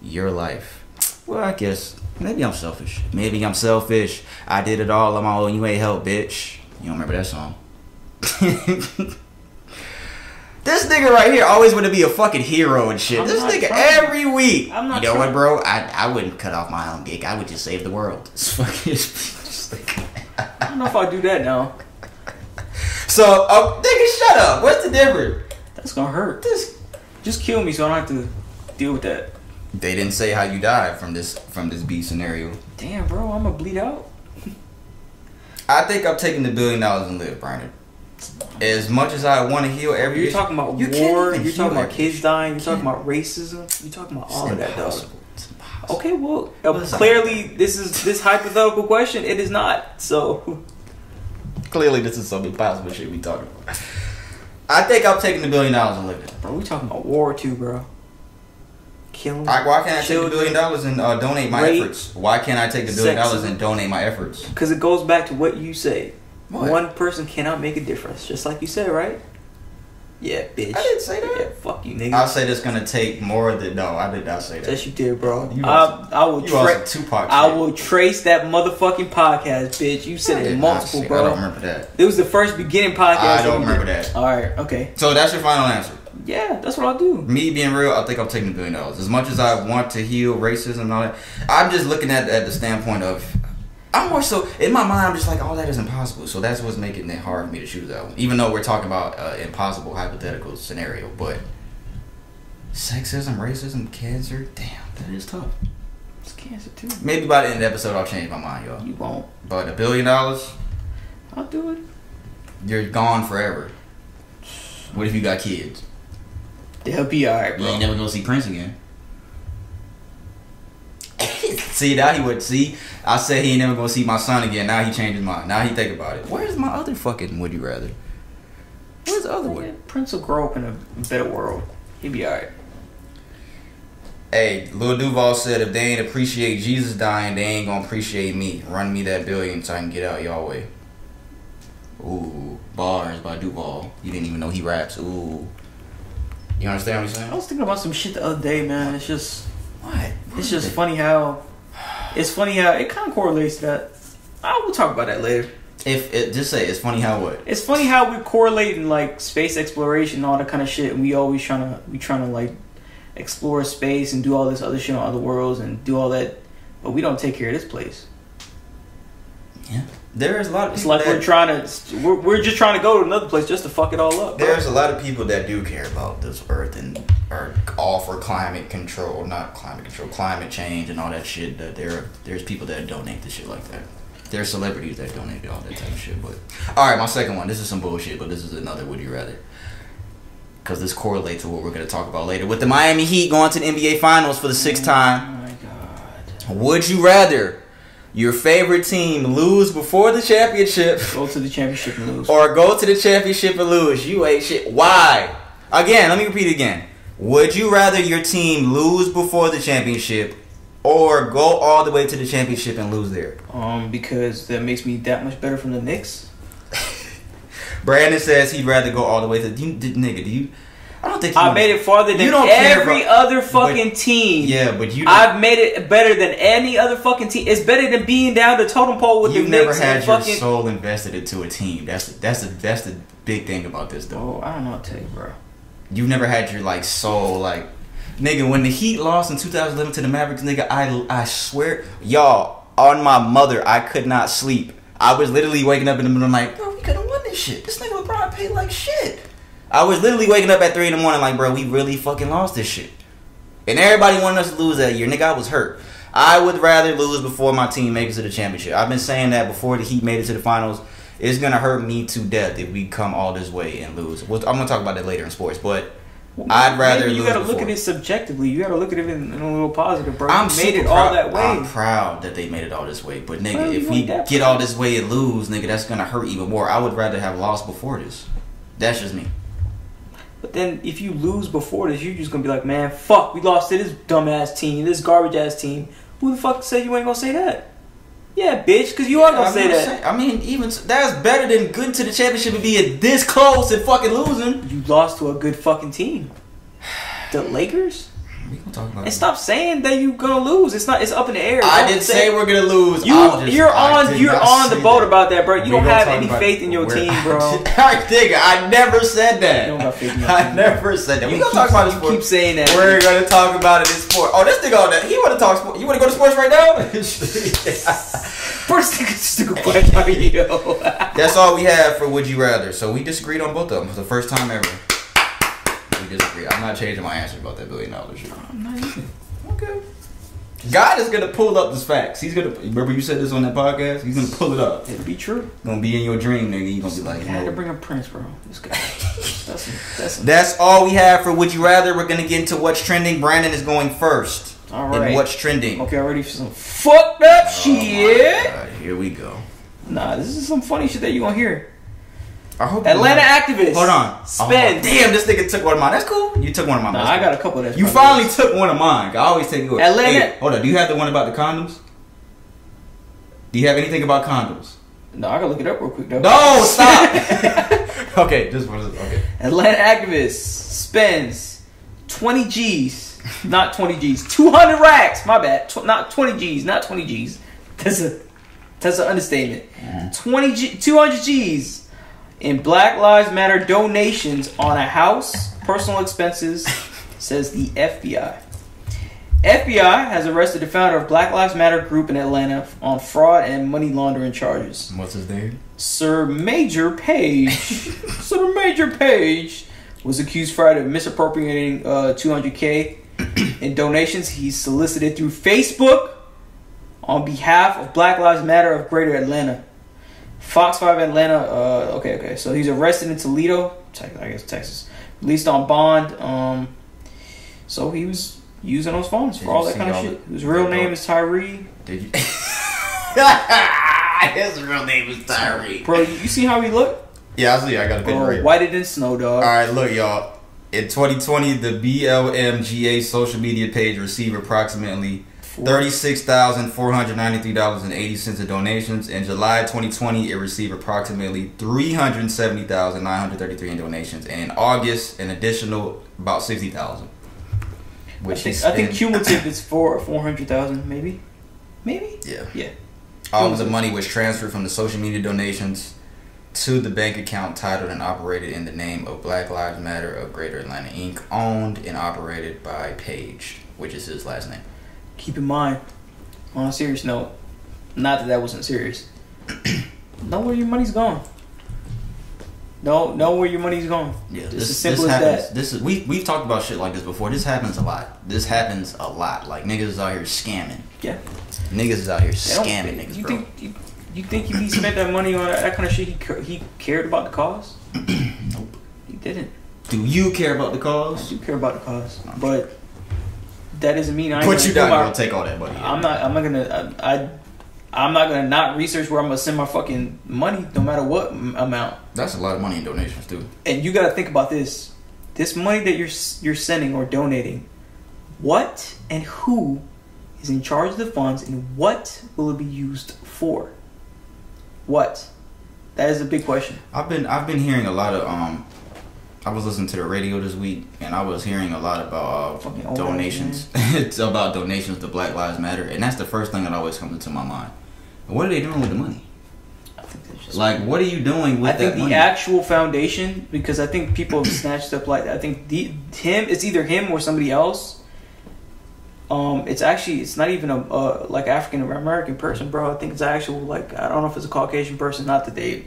your life? Well, I guess maybe I'm selfish. I did it all on my own. You ain't help, bitch. You don't remember that song? This nigga right here always want to be a fucking hero and shit. This nigga every week. I'm not you know what, bro? I wouldn't cut off my own dick. I would just save the world. It's fucking. I don't know if I'll do that now. So, nigga, shut up. What's the difference? That's gonna hurt. Just kill me so I don't have to deal with that. They didn't say how you died from this B scenario. Damn, bro, I'm gonna bleed out. I think I'm taking the $1 billion and live, Brandon. As much as I want to heal every You're talking about war, you're talking about kids dying, you're talking about racism, you're talking about all of that, dog. It's impossible. Okay, well, clearly this hypothetical question, it is not, so. Clearly this is some impossible shit we talking about. I think I'm taking the $1 billion and living. Bro, we talking about war too, bro. Killing. Why can't I take the $1 billion and donate my efforts? Why can't I take the $1 billion and donate my efforts? Because it goes back to what you say. What? One person cannot make a difference, just like you said, right? Yeah, bitch. I didn't say that. Yeah, fuck you, nigga. I'll say this gonna take more than no. I did not say that. Yes, you did, bro. I will trace that motherfucking podcast, bitch. You said it multiple, bro. I don't remember that. It was the first beginning podcast. I don't remember that. All right, okay. So that's your final answer. Yeah, that's what I'll do. Me being real, I think I'm taking $1 billion. As much as I want to heal racism and all that, I'm just looking at the standpoint of. I'm more so in my mind. I'm just like, all that is impossible. So that's what's making it hard for me to choose that one. Even though we're talking about impossible hypothetical scenario, but sexism, racism, cancer, damn, that is tough. It's cancer too. Maybe by the end of the episode, I'll change my mind, y'all. You won't. But $1 billion, I'll do it. You're gone forever. What if you got kids? They'll be alright, bro. You ain't never gonna see Prince again. See, now he would see. I said he ain't never gonna see my son again. Now he changed his mind. Now he think about it. Where's my other fucking would you rather? Where's the other one? Prince will grow up in a better world. He'll be alright. Hey, Lil Duval said if they ain't appreciate Jesus dying, they ain't gonna appreciate me. Run me that $1 billion so I can get out y'all way. Ooh, bars by Duval. You didn't even know he raps. Ooh. You understand what I'm saying? I was thinking about some shit the other day, man. It's just... What? It's just funny how... It's funny how it kind of correlates to that. I will talk about that later. Just say it's funny how what? It's funny how we correlate in like space exploration and all that kind of shit, and we always trying to like explore space and do all this other shit on other worlds and do all that, but we don't take care of this place. Yeah, there's a lot of it's people like we're just trying to go to another place just to fuck it all up. There's a lot of people that do care about this earth and are all for climate change and all that shit. That there's people that donate to shit like that. There's celebrities that donate to all that type of shit. But all right, my second one. This is some bullshit, but this is another would you rather. Because this correlates to what we're going to talk about later. With the Miami Heat going to the NBA Finals for the 6th time. Oh my god. Would you rather your favorite team lose before the championship? Go to the championship and lose. Or go to the championship and lose? You ain't shit. Why? Again, let me repeat it again. Would you rather your team lose before the championship or go all the way to the championship and lose there? Because that makes me that much better from the Knicks. Brandon says he'd rather go all the way to I don't think I made it farther than every other fucking team. Yeah, but I've made it better than any other fucking team. It's better than being down the totem pole with the Knicks. You've never had your soul invested into a team. That's the big thing about this though. Oh, I don't know what to tell you, bro. You've never had your like soul like nigga when the Heat lost in 2011 to the Mavericks, nigga, I swear y'all on my mother, I could not sleep. I was literally waking up in the middle of the night, bro, we could have won this shit. This nigga LeBron paid like shit. I was literally waking up at 3 in the morning like, bro, we really fucking lost this shit. And everybody wanted us to lose that year. Nigga, I was hurt. I would rather lose before my team makes it to the championship. I've been saying that before the Heat made it to the finals. It's going to hurt me to death if we come all this way and lose. I'm going to talk about that later in sports, but I'd rather lose. You got to look at it subjectively. You got to look at it in a little positive, bro. I'm made it all that way. I'm proud that they made it all this way. But, nigga, if we get all this way and lose, nigga, that's going to hurt even more. I would rather have lost before this. That's just me. But then if you lose before this, you're just going to be like, man, fuck, we lost to this dumbass team, this garbage-ass team. Who the fuck said you ain't going to say that? Yeah, bitch, because you are going to say that. I mean, even that's better than getting to the championship and being this close and fucking losing. You lost to a good fucking team. The Lakers? We gonna talk about and stop saying that you gonna lose. It's not. It's up in the air. I didn't say we're gonna lose. You're on the boat about that, bro. You don't have any faith in your team, bro. Nigga, I never said that. You don't got faith in your team. I never said that. We gonna talk about sports. Keep saying that. We're gonna talk about it in sport. Oh, this nigga on that. He wanna talk sports. You wanna go to sports right now? First stupid question, yo. That's all we have for Would You Rather. So we disagreed on both of them for the first time ever. We disagree. I'm not changing my answer about that $1 billion shit. I'm not even. Okay. God is gonna pull up the facts. He's gonna remember you said this on that podcast. He's gonna pull it up. It'll be true. Gonna be in your dream, nigga. You gonna be like, I had to bring up Prince, bro. This guy. That's all we have for Would You Rather. We're gonna get into what's trending. Brandon is going first. All right. And what's trending? Okay, ready for some fucked up shit? God, here we go. Nah, this is some funny shit that you gonna hear. I hope Atlanta activists. Hold on. Spend. Damn, this nigga took one of mine. That's cool. You took one of mine. Nah, I got a couple of that. You finally took one of mine. I always take yours. Atlanta. Hey, hold on. Do you have the one about the condoms? Do you have anything about condoms? No, I gotta look it up real quick though. No, stop. Okay, just okay. Atlanta activist spends 20 G's, not 20 G's, 200 racks. My bad. Not 20 G's, not 20 G's. That's an understatement. 200 G's in Black Lives Matter donations on a house, personal expenses, says the FBI. FBI has arrested the founder of Black Lives Matter group in Atlanta on fraud and money laundering charges. What's his name? Sir Major Page. Sir Major Page was accused Friday of misappropriating $200K in donations he solicited through Facebook on behalf of Black Lives Matter of Greater Atlanta. Fox 5 Atlanta, okay. So he's arrested in Toledo, I guess Texas. Released on bond. So he was using those phones for all that kind of shit. His real name is Tyree. Did you? His real name is Tyree. Bro, you see how he look? Yeah, I see. I got a picture right. Whiter than snow, dog. All right, look, y'all. In 2020, the BLMGA social media page received approximately $36,493.80 in donations. In July 2020, it received approximately $370,933 in donations, and in August, an additional about $60,000. I think cumulative is 400,000, maybe. Yeah. All of the money was transferred from the social media donations to the bank account titled and operated in the name of Black Lives Matter of Greater Atlanta Inc., owned and operated by Page, which is his last name. Keep in mind, on a serious note, not that wasn't serious. Know where your money's going. Know where your money's going. Yeah, it's as simple as that. We've talked about shit like this before. This happens a lot. Like niggas is out here scamming. Yeah. Niggas is out here scamming niggas, bro. You think if he spent that money on that kind of shit, he cared about the cause? Nope. He didn't. Do you care about the cause? I do care about the cause, but that doesn't mean I ain't But you not gonna take all that money. I'm not gonna not research where I'm gonna send my fucking money, no matter what amount. That's a lot of money in donations too. And you gotta think about this: this money that you're sending or donating, what and who is in charge of the funds, and what will it be used for? What? That is a big question. I've been hearing a lot of I was listening to the radio this week, and I was hearing a lot about donations. It's about donations to Black Lives Matter, and that's the first thing that always comes into my mind. What are they doing with the money? I think they're just what are you doing with that money? I think the actual foundation, because I think people have snatched up like that. I think it's either him or somebody else It's not even a like African American person, bro. I think it's actual, like, I don't know if it's a Caucasian person. Not that they,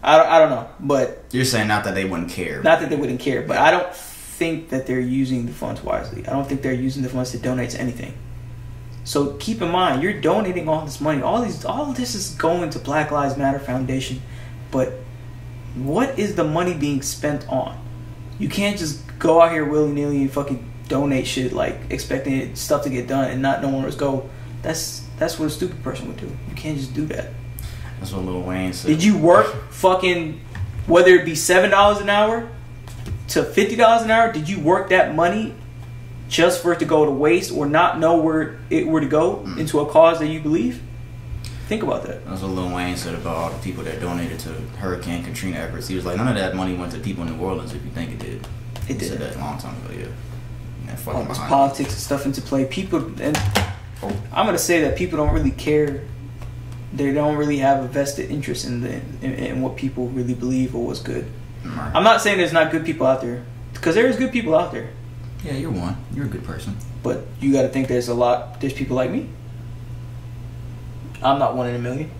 I don't know, but You're saying not that they wouldn't care. not that they wouldn't care, but I don't think that they're using the funds wisely. I don't think they're using the funds to donate to anything. So keep in mind, you're donating all this money. All of this is going to Black Lives Matter Foundation, but what is the money being spent on? You can't just go out here willy nilly and fucking donate shit like expecting stuff to get done and not knowing where it's go. That's what a stupid person would do. You can't just do that. That's what Lil Wayne said. Did you work fucking, whether it be $7 an hour to $50 an hour? Did you work that money just for it to go to waste or not know where it were to go into a cause that you believe? Think about that. That's what Lil Wayne said about all the people that donated to Hurricane Katrina efforts. He was like, none of that money went to people in New Orleans if you think it did. He said that a long time ago, yeah. And fucking There's behind politics and stuff into play. People, and I'm gonna say that people don't really care. They don't really have a vested interest in what people really believe or what's good. Right. I'm not saying there's not good people out there, because there's good people out there. Yeah, you're one. You're a good person. But you got to think there's people like me. I'm not one in a million.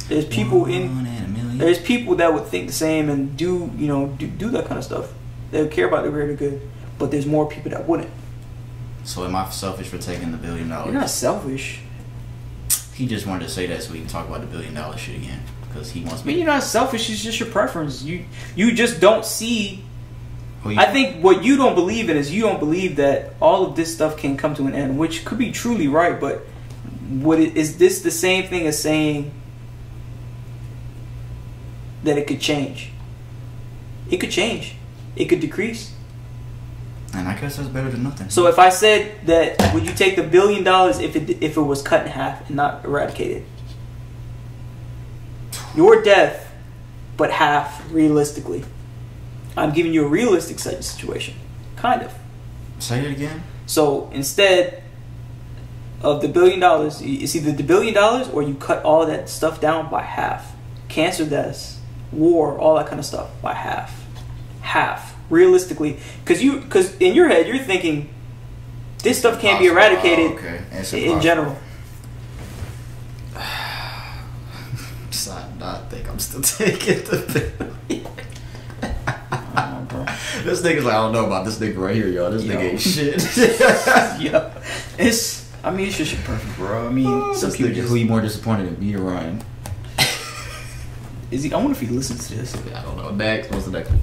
There's people there's people that would think the same and do that kind of stuff. They would care about the greater good. But there's more people that wouldn't. So am I selfish for taking the $1 billion? You're not selfish. He just wanted to say that so we can talk about the $1 billion shit again. Because he wants I mean, you're not selfish. It's just your preference. You just don't see. Well, I think what you don't believe in is you don't believe that all of this stuff can come to an end, which could be truly right. But is this the same thing as saying that it could change? It could change. It could decrease. And I guess that's better than nothing. So if I said that, would you take the $1 billion if it was cut in half and not eradicated? Your death, but half realistically. I'm giving you a realistic situation, kind of. Say it again. So instead of the $1 billion, it's either the $1 billion or you cut all that stuff down by half. Cancer deaths, war, all that kind of stuff by half. Realistically, because in your head you're thinking this stuff can't be eradicated in general. I think I'm still taking the $1 billion. This nigga's like, I don't know about this nigga right here, y'all. This nigga ain't shit. Yeah, it's just your preference, bro. I mean, some people who you more disappointed in, me or Ryan? Is he? I wonder if he listens to this. I don't know. Next, what's the next one?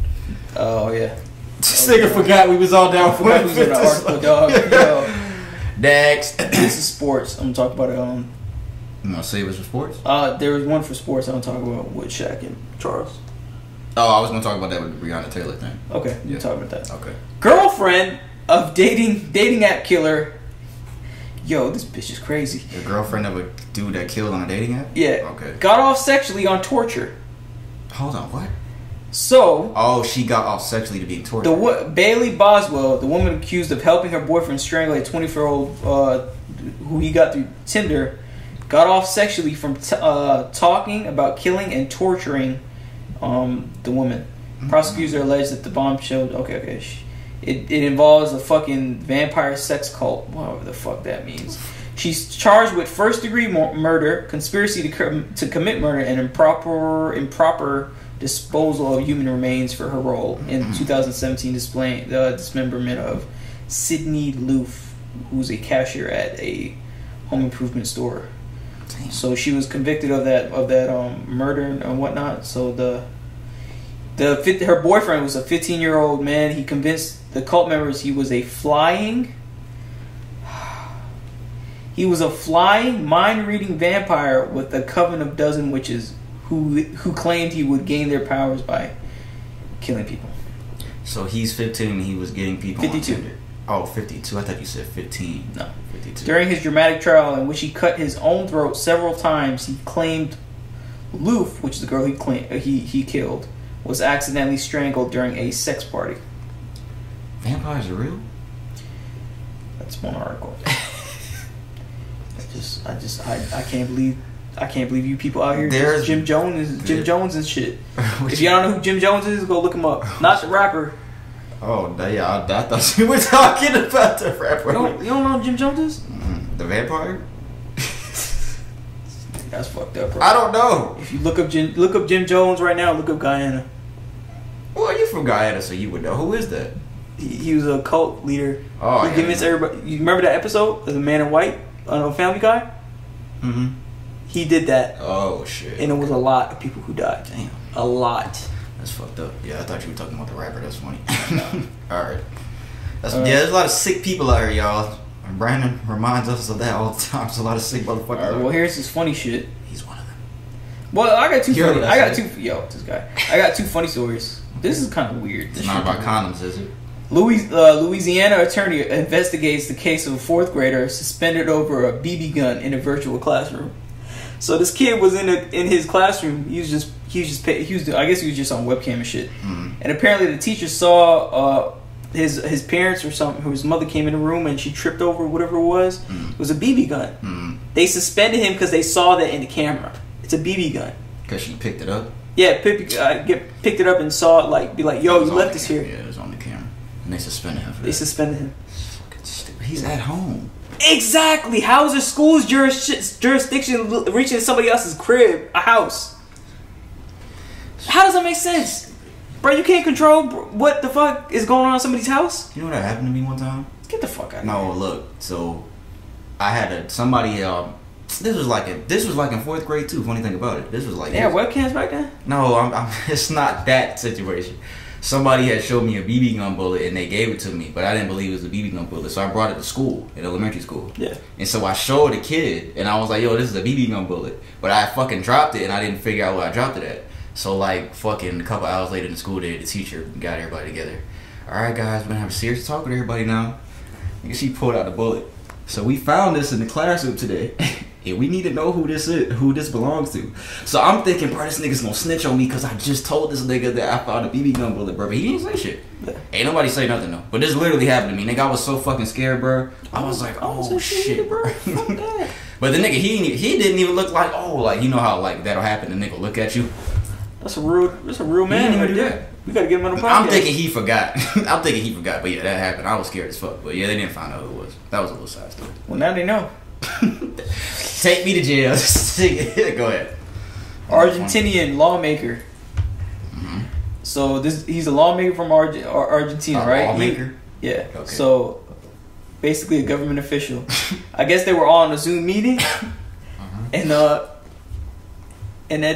Oh yeah. This nigga forgot we was all down for it. Who's in the article, dog? Yo. Next. This is sports. I'm gonna talk about it on. You want to save us for sports? There was one for sports. I'm gonna talk about with Shaq and Charles. Oh, I was gonna talk about that with the Breonna Taylor thing. Okay, you talk about that. Okay. Girlfriend of dating app killer. Yo, this bitch is crazy. The girlfriend of a dude that killed on a dating app? Yeah. Okay. Got off sexually on torture. Hold on, what? So. Oh, she got off sexually to be tortured. Bailey Boswell, the woman accused of helping her boyfriend strangle a 24-year-old who he got through Tinder, got off sexually from talking about killing and torturing the woman. Mm-hmm. Prosecutors allege that the bombshell. Okay. It involves a fucking vampire sex cult, whatever the fuck that means. She's charged with first-degree murder, conspiracy to commit murder, and improper disposal of human remains for her role in 2017 dismemberment of Sydney Loof, who's a cashier at a home improvement store. Damn. So she was convicted of that murder and whatnot. So her boyfriend was a 15-year-old man. He convinced the cult members he was a flying mind-reading vampire with a coven of dozen witches who claimed he would gain their powers by killing people. So he's 15 and he was getting people 52. on Tinder. Oh, 52. I thought you said 15. No. 52. During his dramatic trial in which he cut his own throat several times, he claimed Loof, which is the girl he killed, was accidentally strangled during a sex party. Vampires are real? That's one article. I can't believe you people out here. There's Jim Jones and shit. If y'all don't know who Jim Jones is, go look him up. Not the rapper. Oh, yeah, I thought you were talking about the rapper. You don't know who Jim Jones is? The vampire? That's fucked up, bro. I don't know. If you look up Jim Jones right now, look up Guyana. Well, you're from Guyana, so you would know. Who is that? He was a cult leader. Oh, he convinced everybody. You remember that episode of The Man in White on Family Guy? Mm-hmm. He did that. Oh, shit. And it was a lot of people who died. Damn. A lot. That's fucked up. Yeah, I thought you were talking about the rapper. That's funny. Alright. Yeah, there's a lot of sick people out here, y'all. And Brandon reminds us of that all the time. There's a lot of sick motherfuckers. Alright, well, here's this funny shit. He's one of them. Well, I got two You heard funny. what I said? This guy. I got two funny stories. This is kind of weird. It's not about condoms, is it? Louisiana attorney investigates the case of a fourth grader suspended over a BB gun in a virtual classroom. So this kid was in his classroom. I guess he was just on webcam and shit. Mm-hmm. And apparently the teacher saw his parents or something. His mother came in the room and she tripped over whatever it was. Mm-hmm. It was a BB gun. Mm-hmm. They suspended him because they saw that in the camera. It's a BB gun. Because she picked it up? Yeah, picked it up and saw it. Be like, yo, you left this here. Yeah, it was on the camera. And they suspended him for that. They suspended him. Fucking stupid. He's at home. Exactly. How is a school's jurisdiction reaching somebody else's crib, a house? How does that make sense, bro? You can't control what the fuck is going on in somebody's house. You know what happened to me one time? Get the fuck out of here. No, look. So I had somebody. This was like in 4th grade too. Funny thing about it, this was like They had webcams back then. No, it's not that situation. Somebody had showed me a BB gun bullet and they gave it to me, but I didn't believe it was a BB gun bullet, so I brought it to school, in elementary school. Yeah. And so I showed a kid, and I was like, "Yo, this is a BB gun bullet," but I fucking dropped it, and I didn't figure out where I dropped it at. So like fucking a couple hours later in the school day, the teacher got everybody together. All right, guys, we're gonna have a serious talk with everybody now. And she pulled out the bullet. So we found this in the classroom today. And we need to know who this is, who this belongs to. So I'm thinking, bro, this nigga's gonna snitch on me because I just told this nigga that I found a BB gun bullet, bro. But he didn't say shit. Yeah. Ain't nobody say nothing though. But this literally happened to me. Nigga, I was so fucking scared, bro. I was like, oh shit, bro. But the nigga, he didn't even look like, you know how like that'll happen. The nigga look at you. That's a real man right there. We gotta get him on the podcast. I'm thinking he forgot. But yeah, that happened. I was scared as fuck. But yeah, they didn't find out who it was. That was a little side story. Well, now they know. Take me to jail. Go ahead. Argentinian lawmaker. Mm-hmm. So he's a lawmaker from Argentina, right? Lawmaker? Yeah. Okay. So basically a government official. I guess they were all on a Zoom meeting, and that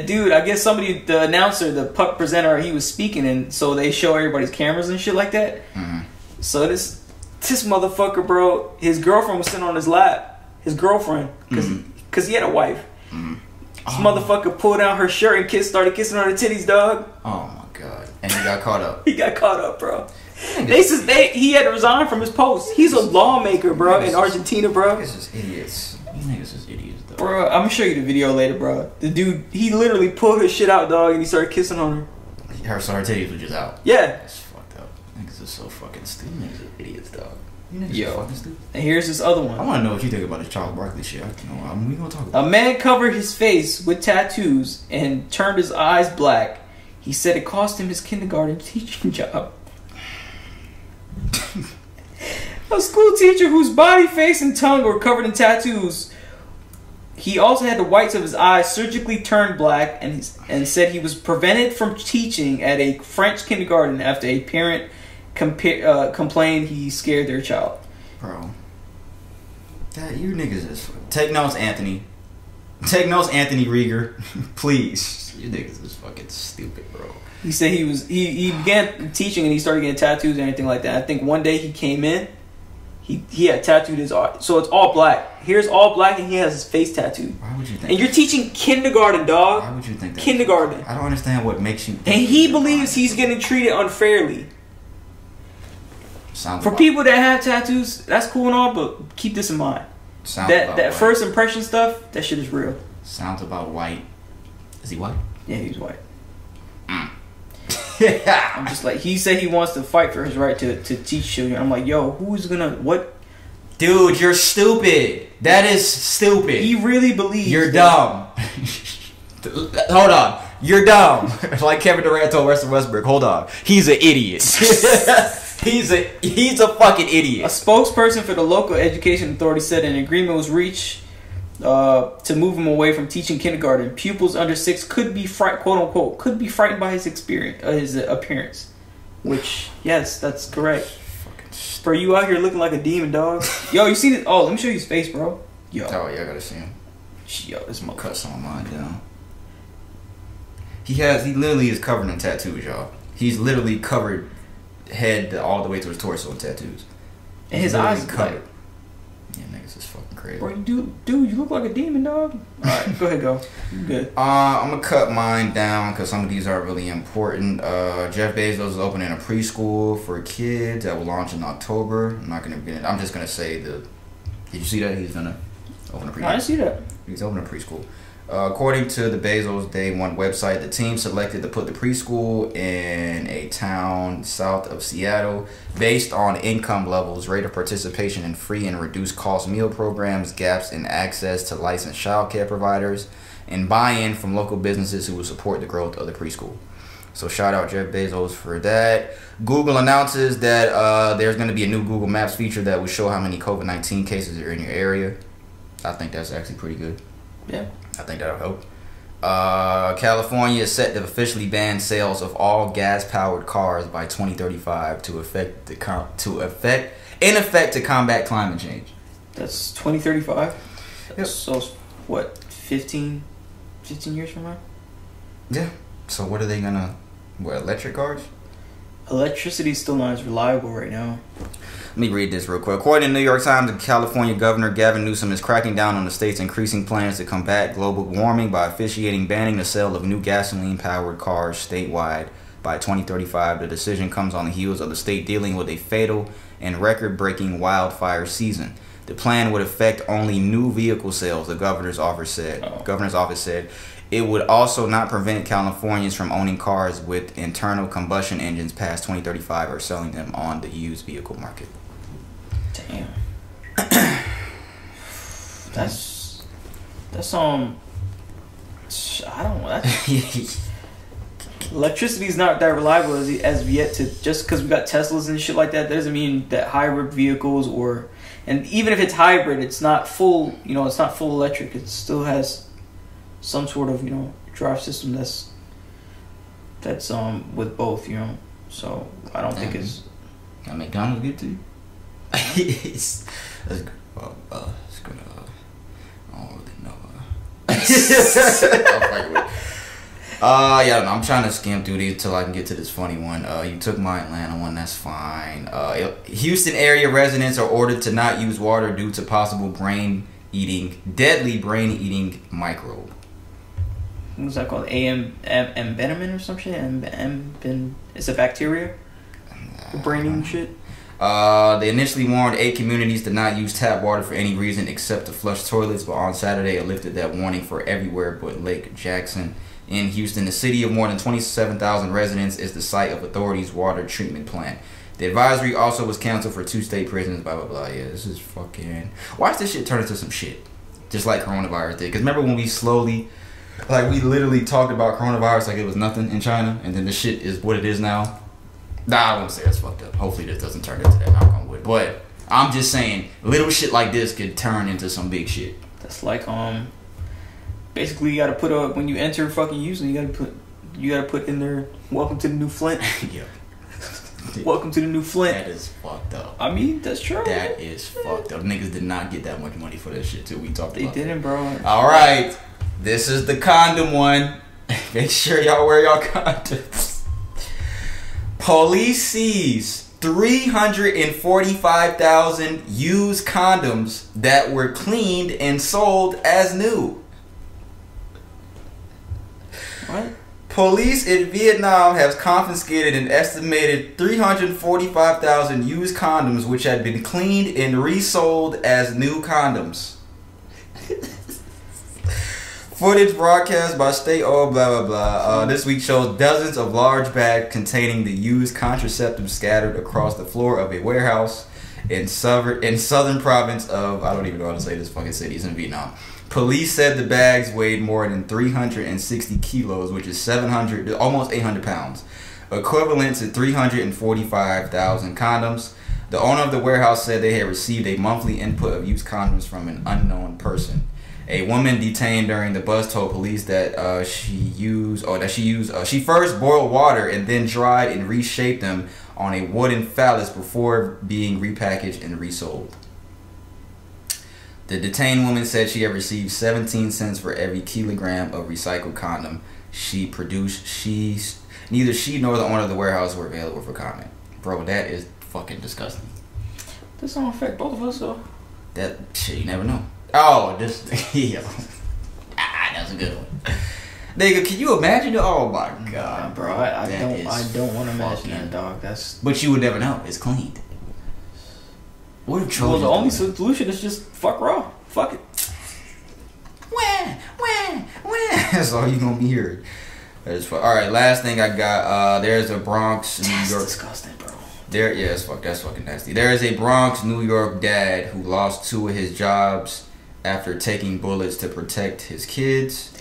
dude, I guess the announcer, the puck presenter, he was speaking, and so they show everybody's cameras and shit like that. Mm-hmm. So this motherfucker, bro, his girlfriend was sitting on his lap. His girlfriend, because he had a wife. Mm-hmm. This motherfucker pulled down her shirt and started kissing her titties, dog. Oh my god! And he got caught up. He got caught up, bro. He had to resign from his post. He's a lawmaker, bro, in Argentina, bro. Niggas is idiots. You niggas is idiots, though. Bro, I'm gonna show you the video later, bro. The dude, he literally pulled her shit out, dog, and he started kissing on her. So her titties were just out. Yeah. That's fucked up. Niggas are so fucking stupid. Niggas are idiots, dog. Yo, and here's this other one. I want to know what you think about this Charles Barkley shit. We gonna talk about a man covered his face with tattoos and turned his eyes black. He said it cost him his kindergarten teaching job. A school teacher whose body, face, and tongue were covered in tattoos. He also had the whites of his eyes surgically turned black, and said he was prevented from teaching at a French kindergarten after a parent complained he scared their child. Bro, you niggas is take notes, Anthony. Take notes, Anthony Rieger. Please, you niggas is fucking stupid, bro. He said he began teaching and he started getting tattoos and anything like that. I think one day he came in, he had tattooed his art, so it's all black. Here's all black and he has his face tattooed. Why would you think? And you're teaching kindergarten, dog. Why would you think that? Kindergarten. I don't understand what makes you. And he believes he's getting treated unfairly. Sounds for people that have tattoos, that's cool and all, but keep this in mind. That first impression stuff, that shit is real. Sounds about white. Is he white? Yeah, he's white. I'm just like, he said he wants to fight for his right to teach children. I'm like, yo, who's gonna what? Dude, you're stupid. That is stupid. He really believes you're dumb. Hold on. You're dumb. Like Kevin Durant told Russell Westbrook. Hold on. He's an idiot. He's a fucking A idiot. spokesperson for the local education authority said an agreement was reached to move him away from teaching kindergarten. Pupils under 6 could be quote unquote could be frightened by his appearance. Which, yes, that's correct. Bro, you out here looking like a demon, dog. Yo, you seen it? Oh, let me show you his face, bro. Yo, Oh yeah, I gotta see him. yo, this Cut motherfucker. some of mine down. He literally is covered in tattoos, y'all. He's literally covered head all the way to his torso in tattoos. And his He's literally eyes covered. Yeah, niggas is fucking crazy. Bro, dude, you look like a demon, dog. All right, go ahead, go. You good? I'm gonna cut mine down because some of these aren't really important. Jeff Bezos is opening a preschool for kids that will launch in October. I'm not gonna get it. I'm just gonna say Did you see that he's gonna open a preschool? I didn't see that. He's opening a preschool. According to the Bezos Day One website, the team selected to put the preschool in a town south of Seattle based on income levels, rate of participation in free and reduced cost meal programs, gaps in access to licensed child care providers, and buy-in from local businesses who will support the growth of the preschool. So shout out Jeff Bezos for that. Google announces that there's going to be a new Google Maps feature that will show how many COVID-19 cases are in your area. I think that's actually pretty good. Yeah. I think that'll help. California is set to officially ban sales of all gas-powered cars by 2035 in effect to combat climate change. That's 2035. Yep. So what? 15 years from now? Yeah. So what are they gonna? What, electric cars? Electricity is still not as reliable right now. Let me read this real quick. According to the New York Times, the California Governor Gavin Newsom is cracking down on the state's increasing plans to combat global warming by officiating banning the sale of new gasoline-powered cars statewide by 2035. The decision comes on the heels of the state dealing with a fatal and record-breaking wildfire season. The plan would affect only new vehicle sales, the governor's office said. It would also not prevent Californians from owning cars with internal combustion engines past 2035 or selling them on the used vehicle market. Damn. That's I don't know. Electricity is not that reliable as of yet. To just because we got Teslas and shit like that doesn't mean that hybrid vehicles and even if it's hybrid, it's not full. It's not full electric. It still has some sort of drive system that's with both. So I don't think it's. Got McDonald's good to you? It's gonna. I don't really know. Yeah, I'm trying to skim through these till I can get to this funny one. You took my Atlanta one, that's fine. Houston area residents are ordered to not use water due to possible deadly brain-eating microbe. What's that called? Embeddiment or some shit? It's a bacteria? The brain-eating shit? They initially warned 8 communities to not use tap water for any reason except to flush toilets, but on Saturday it lifted that warning for everywhere but Lake Jackson. In Houston, the city of more than 27,000 residents is the site of authorities' water treatment plant. The advisory also was canceled for 2 state prisons, blah, blah, blah. Yeah, this is fucking... Watch this shit turn into some shit. Just like coronavirus did. Because remember when we we literally talked about coronavirus like it was nothing in China, and then the shit is what it is now? Nah, I won't say that's fucked up. Hopefully this doesn't turn into that, knock on wood. But I'm just saying, little shit like this could turn into some big shit. That's like, basically you gotta put when you enter fucking Houston, you gotta put in there, welcome to the new Flint. Yeah. Welcome to the new Flint. That is fucked up. I mean, that's true. That is fucked up. Niggas did not get that much money for that shit too. We talked about They didn't, bro. Alright. This is the condom one. Make sure y'all wear y'all condoms. Police sees 345,000 used condoms that were cleaned and sold as new. What? Police in Vietnam have confiscated an estimated 345,000 used condoms which had been cleaned and resold as new condoms. Footage broadcast by blah blah blah this week shows dozens of large bags containing the used contraceptives scattered across the floor of a warehouse in southern province of, I don't even know how to say this fucking city, it's in Vietnam. Police said the bags weighed more than 360 kilos, which is almost 800 pounds, equivalent to 345,000 condoms. The owner of the warehouse said they had received a monthly input of used condoms from an unknown person. A woman detained during the bust told police that she first boiled water and then dried and reshaped them on a wooden phallus before being repackaged and resold. The detained woman said she had received 17 cents for every kilogram of recycled condom she produced. Neither she nor the owner of the warehouse were available for comment. Bro, that is fucking disgusting. This don't affect both of us, though. That shit, you never know. Oh, this, yo. That's a good one. Nigga, can you imagine? Oh my god, bro. I don't want to imagine that, dog. But you would never know. It's cleaned. What if Trojan? Well, the only solution is just fuck raw. Fuck it. When? That's all you gonna be hearing. Alright, last thing I got. There's a Bronx, New York. That's disgusting, bro. That's fucking nasty. There is a Bronx, New York dad who lost 2 of his jobs after taking bullets to protect his kids.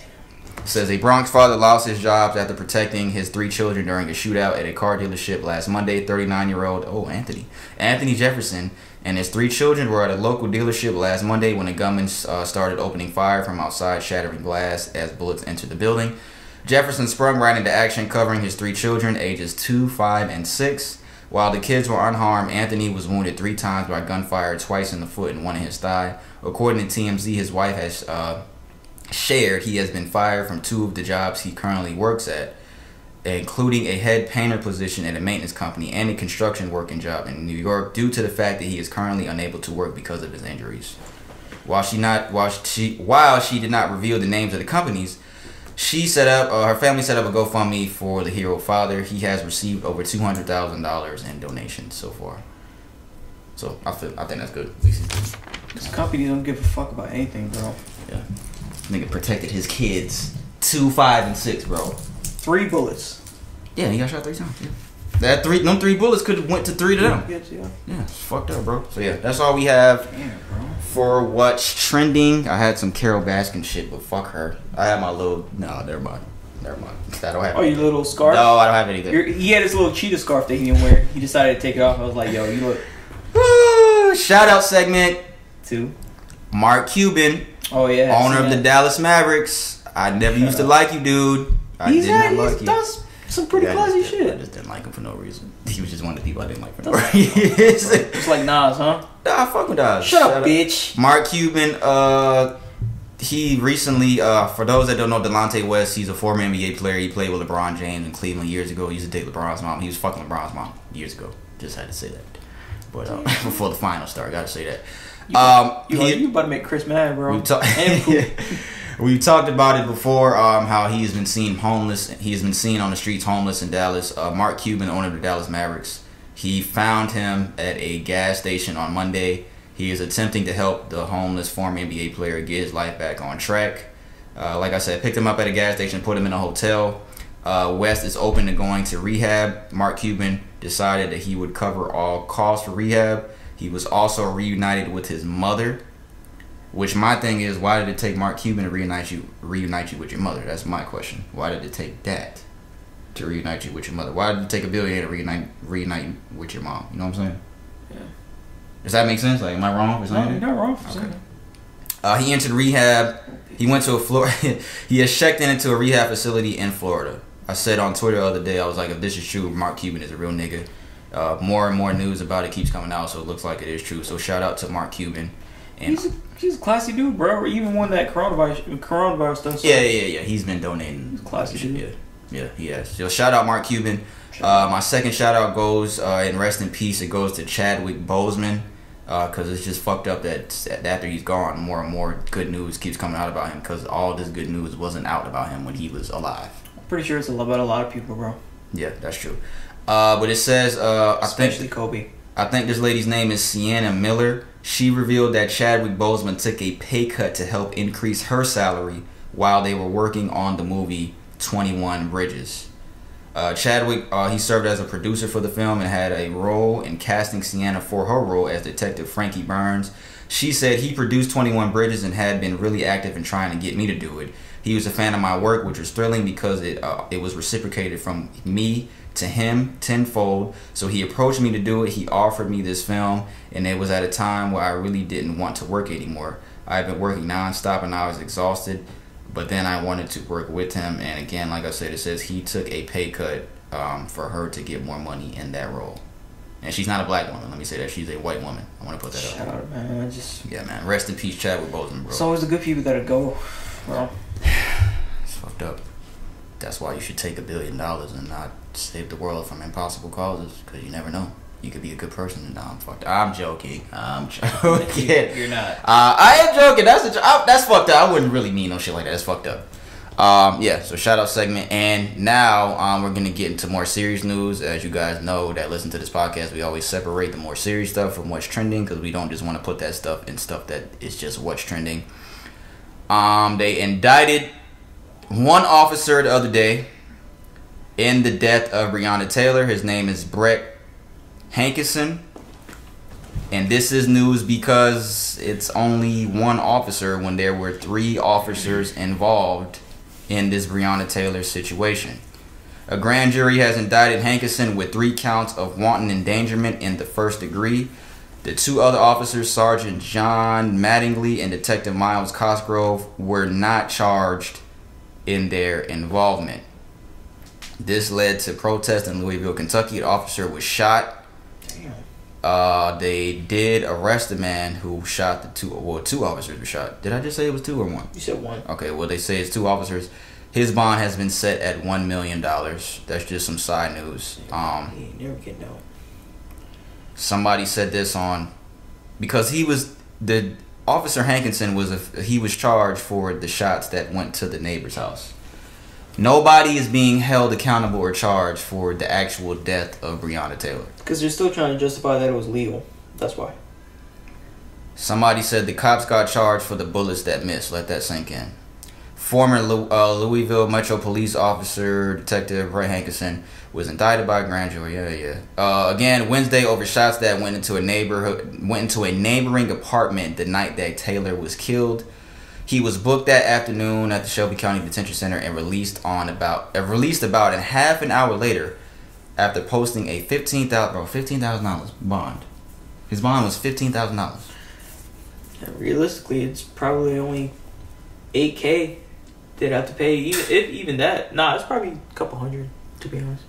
It says a Bronx father lost his jobs after protecting his 3 children during a shootout at a car dealership last Monday. 39-year-old Anthony Jefferson and his 3 children were at a local dealership last Monday when a gunman started opening fire from outside, shattering glass as bullets entered the building. Jefferson sprung right into action, covering his 3 children, ages 2, 5, and 6. While the kids were unharmed, Anthony was wounded 3 times by gunfire, twice in the foot and 1 in his thigh. According to TMZ, his wife has shared he has been fired from 2 of the jobs he currently works at, including a head painter position at a maintenance company and a construction working job in New York, due to the fact that he is currently unable to work because of his injuries. While she did not reveal the names of the companies, her family set up a GoFundMe for the hero father. He has received over $200,000 in donations so far. So I think that's good. At least this company don't give a fuck about anything, bro. Yeah, nigga protected his kids 2, 5, and 6, bro. 3 bullets. Yeah, he got shot 3 times. Yeah. Them 3 bullets could have went to 3 of them. Yeah, it's fucked up, bro. So yeah, that's all we have. Damn, bro. For what's trending. I had some Carol Baskin shit, but fuck her. I have my little... No, never mind. I don't have your little scarf? No, I don't have anything. He had his little cheetah scarf that he didn't wear. He decided to take it off. I was like, yo, you look... Shout out segment to Mark Cuban. Oh, yeah. Owner of the Dallas Mavericks. I never used to like you, dude. He does some pretty classy shit. I just didn't like him for no reason. He was just one of the people I didn't like for no reason. It's like Nas, huh? Nah, I fuck with Nas. Shut up, bitch. Mark Cuban, he recently, for those that don't know, Delonte West, he's a former NBA player. He played with LeBron James in Cleveland years ago. He used to date LeBron's mom. He was fucking LeBron's mom years ago. Just had to say that. But before the finals started, gotta say that. You about to make Chris mad, bro. We've talked about it before, how he has been seen homeless. He has been seen on the streets homeless in Dallas. Mark Cuban, owner of the Dallas Mavericks, he found him at a gas station on Monday. He is attempting to help the homeless former NBA player get his life back on track. Like I said, picked him up at a gas station, put him in a hotel. West is open to going to rehab. Mark Cuban decided that he would cover all costs for rehab. He was also reunited with his mother. Which my thing is, why did it take Mark Cuban to reunite you with your mother? That's my question. Why did it take that to reunite you with your mother? Why did it take a billionaire to reunite you with your mom? You know what I'm saying? Yeah. Does that make sense? Like, am I wrong for saying that? No, you're not wrong for saying that. He entered rehab. He went to he has checked into a rehab facility in Florida. I said on Twitter the other day, I was like, if this is true, Mark Cuban is a real nigga. More and more news about it keeps coming out, so it looks like it is true. So shout out to Mark Cuban. And he's a classy dude, bro. Even won that coronavirus stuff. So. Yeah. He's been donating. He's a classy dude. Yeah, he has. So shout out Mark Cuban. My second shout out goes, and rest in peace, it goes to Chadwick Boseman. Because it's just fucked up that after he's gone, more and more good news keeps coming out about him. Because all this good news wasn't out about him when he was alive. I'm pretty sure it's about a lot of people, bro. Yeah, that's true. But it says, especially Kobe. I think this lady's name is Sienna Miller. She revealed that Chadwick Boseman took a pay cut to help increase her salary while they were working on the movie 21 Bridges. Chadwick, he served as a producer for the film and had a role in casting Sienna for her role as Detective Frankie Burns. She said he produced 21 Bridges and had been really active in trying to get me to do it. He was a fan of my work, which was thrilling because it was reciprocated from me to him tenfold. So he approached me to do it. He offered me this film, and it was at a time where I really didn't want to work anymore. I had been working nonstop and I was exhausted, but then I wanted to work with him. And again, like I said, it says he took a pay cut for her to get more money in that role. And she's not a black woman. Let me say that. She's a white woman. I want to put that Shout up. out, man. Yeah, man. Rest in peace, Chadwick Boseman, bro. It's always the good people that go, bro. It's fucked up. That's why you should take $1 billion and not save the world from impossible causes, because you never know. You could be a good person. No, I'm fucked up. I'm joking. You're not. I am joking. That's fucked up. I wouldn't really mean no shit like that. That's fucked up. Yeah, so shout out segment. And now we're going to get into more serious news. As you guys know that listen to this podcast, we always separate the more serious stuff from what's trending, because we don't just want to put that stuff in stuff that is just what's trending. They indicted one officer the other day in the death of Breonna Taylor. His name is Brett Hankison. And this is news because it's only one officer when there were 3 officers involved in this Breonna Taylor situation. A grand jury has indicted Hankison with 3 counts of wanton endangerment in the first degree. The 2 other officers, Sergeant John Mattingly and Detective Miles Cosgrove, were not charged in their involvement. This led to protests in Louisville, Kentucky. The officer was shot. Damn. They did arrest the man who shot the 2 officers were shot. Did I just say it was 2 or 1? You said 1. Okay, well, they say it's 2 officers. His bond has been set at $1 million. That's just some side news. He ain't never getting out. Somebody said this on, because the officer Hankinson was charged for the shots that went to the neighbor's house. Nobody is being held accountable or charged for the actual death of Breonna Taylor. Because they're still trying to justify that it was legal. That's why. Somebody said the cops got charged for the bullets that missed. Let that sink in. Former Louisville Metro Police Officer Detective Brett Hankison was indicted by a grand jury. Again, Wednesday over shots that went into a neighboring apartment the night that Taylor was killed. He was booked that afternoon at the Shelby County Detention Center and released about a half an hour later after posting a $15,000 bond. His bond was $15,000. Realistically, it's probably only $8,000 they'd have to pay. Even that. Nah, it's probably a couple hundred, to be honest.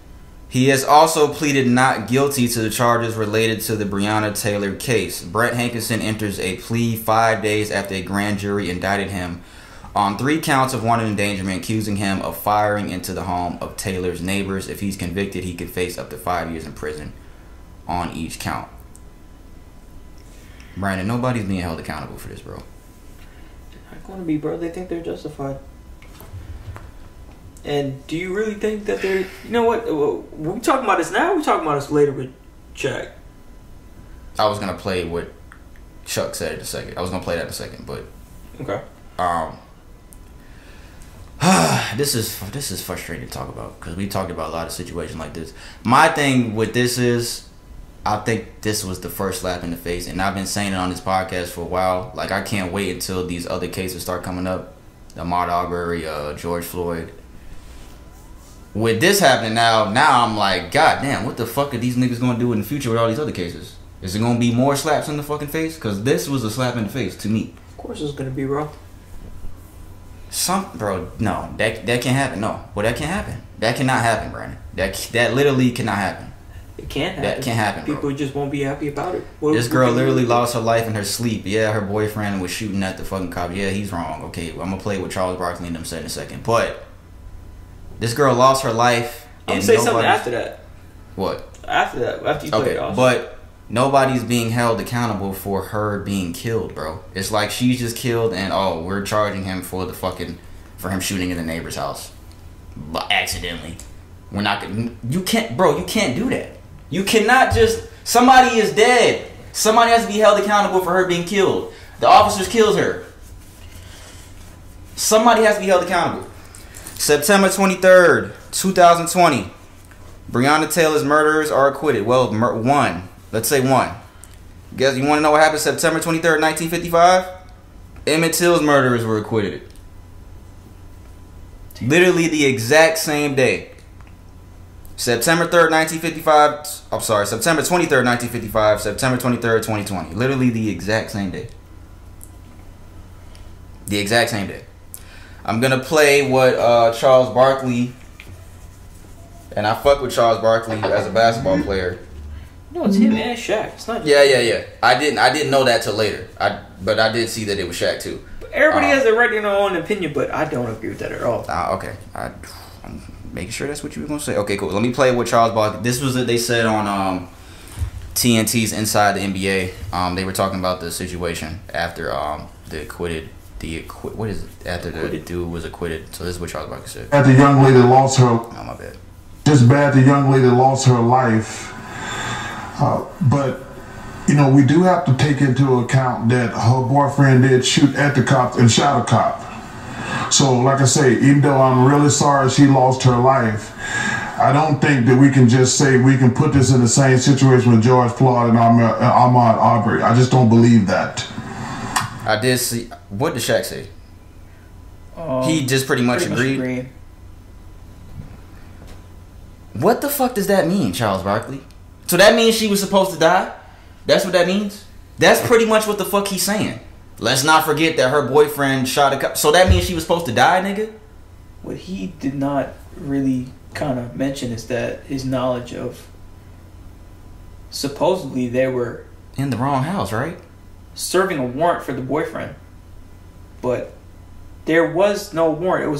He has also pleaded not guilty to the charges related to the Breonna Taylor case. Brett Hankison enters a plea 5 days after a grand jury indicted him on 3 counts of wanton endangerment, accusing him of firing into the home of Taylor's neighbors. If he's convicted, he could face up to 5 years in prison on each count. Brandon, nobody's being held accountable for this, bro. They're not going to be, bro. They think they're justified. And do you really think that they're... You know what? We're talking about this now, or we're talking about this later with Jack? I was going to play what Chuck said in a second. I was going to play that in a second, but... Okay. This is frustrating to talk about, because we talked about a lot of situations like this. My thing with this is, I think this was the first slap in the face, and I've been saying it on this podcast for a while. Like, I can't wait until these other cases start coming up. Ahmaud Arbery, George Floyd. With this happening now I'm like, God damn, what the fuck are these niggas gonna do in the future with all these other cases? Is it gonna be more slaps in the fucking face? Because this was a slap in the face to me. Of course it's gonna be, bro. No, that can't happen. No, well, that can't happen. That cannot happen, Brandon. That literally cannot happen. It can't happen. That can't happen, bro. People just won't be happy about it. This girl literally lost her life in her sleep. Yeah, her boyfriend was shooting at the fucking cop. Yeah, he's wrong. Okay, I'm gonna play what Charles Barkley and them said in a second. But this girl lost her life. I'm gonna say something after that. What? After that, after you play it off. But nobody's being held accountable for her being killed, bro. It's like she's just killed, and we're charging him for for him shooting in the neighbor's house, but accidentally. We're not gonna. You can't do that. You cannot just. Somebody is dead. Somebody has to be held accountable for her being killed. The officers killed her. Somebody has to be held accountable. September 23rd, 2020. Breonna Taylor's murderers are acquitted. Well, one. Let's say one. Guess you want to know what happened September 23rd, 1955? Emmett Till's murderers were acquitted. Literally the exact same day. September 3rd, 1955. I'm sorry, September 23rd, 1955. September 23rd, 2020. Literally the exact same day. The exact same day. I'm gonna play what Charles Barkley, and I fuck with Charles Barkley as a basketball player. No, it's him and Shaq. It's not. Yeah. I didn't know that till later. But I did see that it was Shaq too. Everybody has a right to their own opinion, but I don't agree with that at all. Okay. I'm making sure that's what you were gonna say. Okay, cool. Let me play with Charles Barkley. This was what they said on TNT's Inside the NBA. They were talking about the situation after after the dude was acquitted. So this is what Charles Barkley said. The young lady lost her. Oh, my bad. Just bad the young lady lost her life. But, you know, we do have to take into account that her boyfriend did shoot at the cop and shot a cop. So, like I say, even though I'm really sorry she lost her life, I don't think that we can just say we can put this in the same situation with George Floyd and Ahmaud Arbery. I just don't believe that. I did see. What did Shaq say? He just pretty much agreed. What the fuck does that mean, Charles Barkley? So that means she was supposed to die? That's what that means? That's pretty much what the fuck he's saying. Let's not forget that her boyfriend shot a cop. So that means she was supposed to die, nigga? What he did not really kind of mention is that his knowledge of supposedly they were in the wrong house, right? Serving a warrant for the boyfriend, but there was no warrant.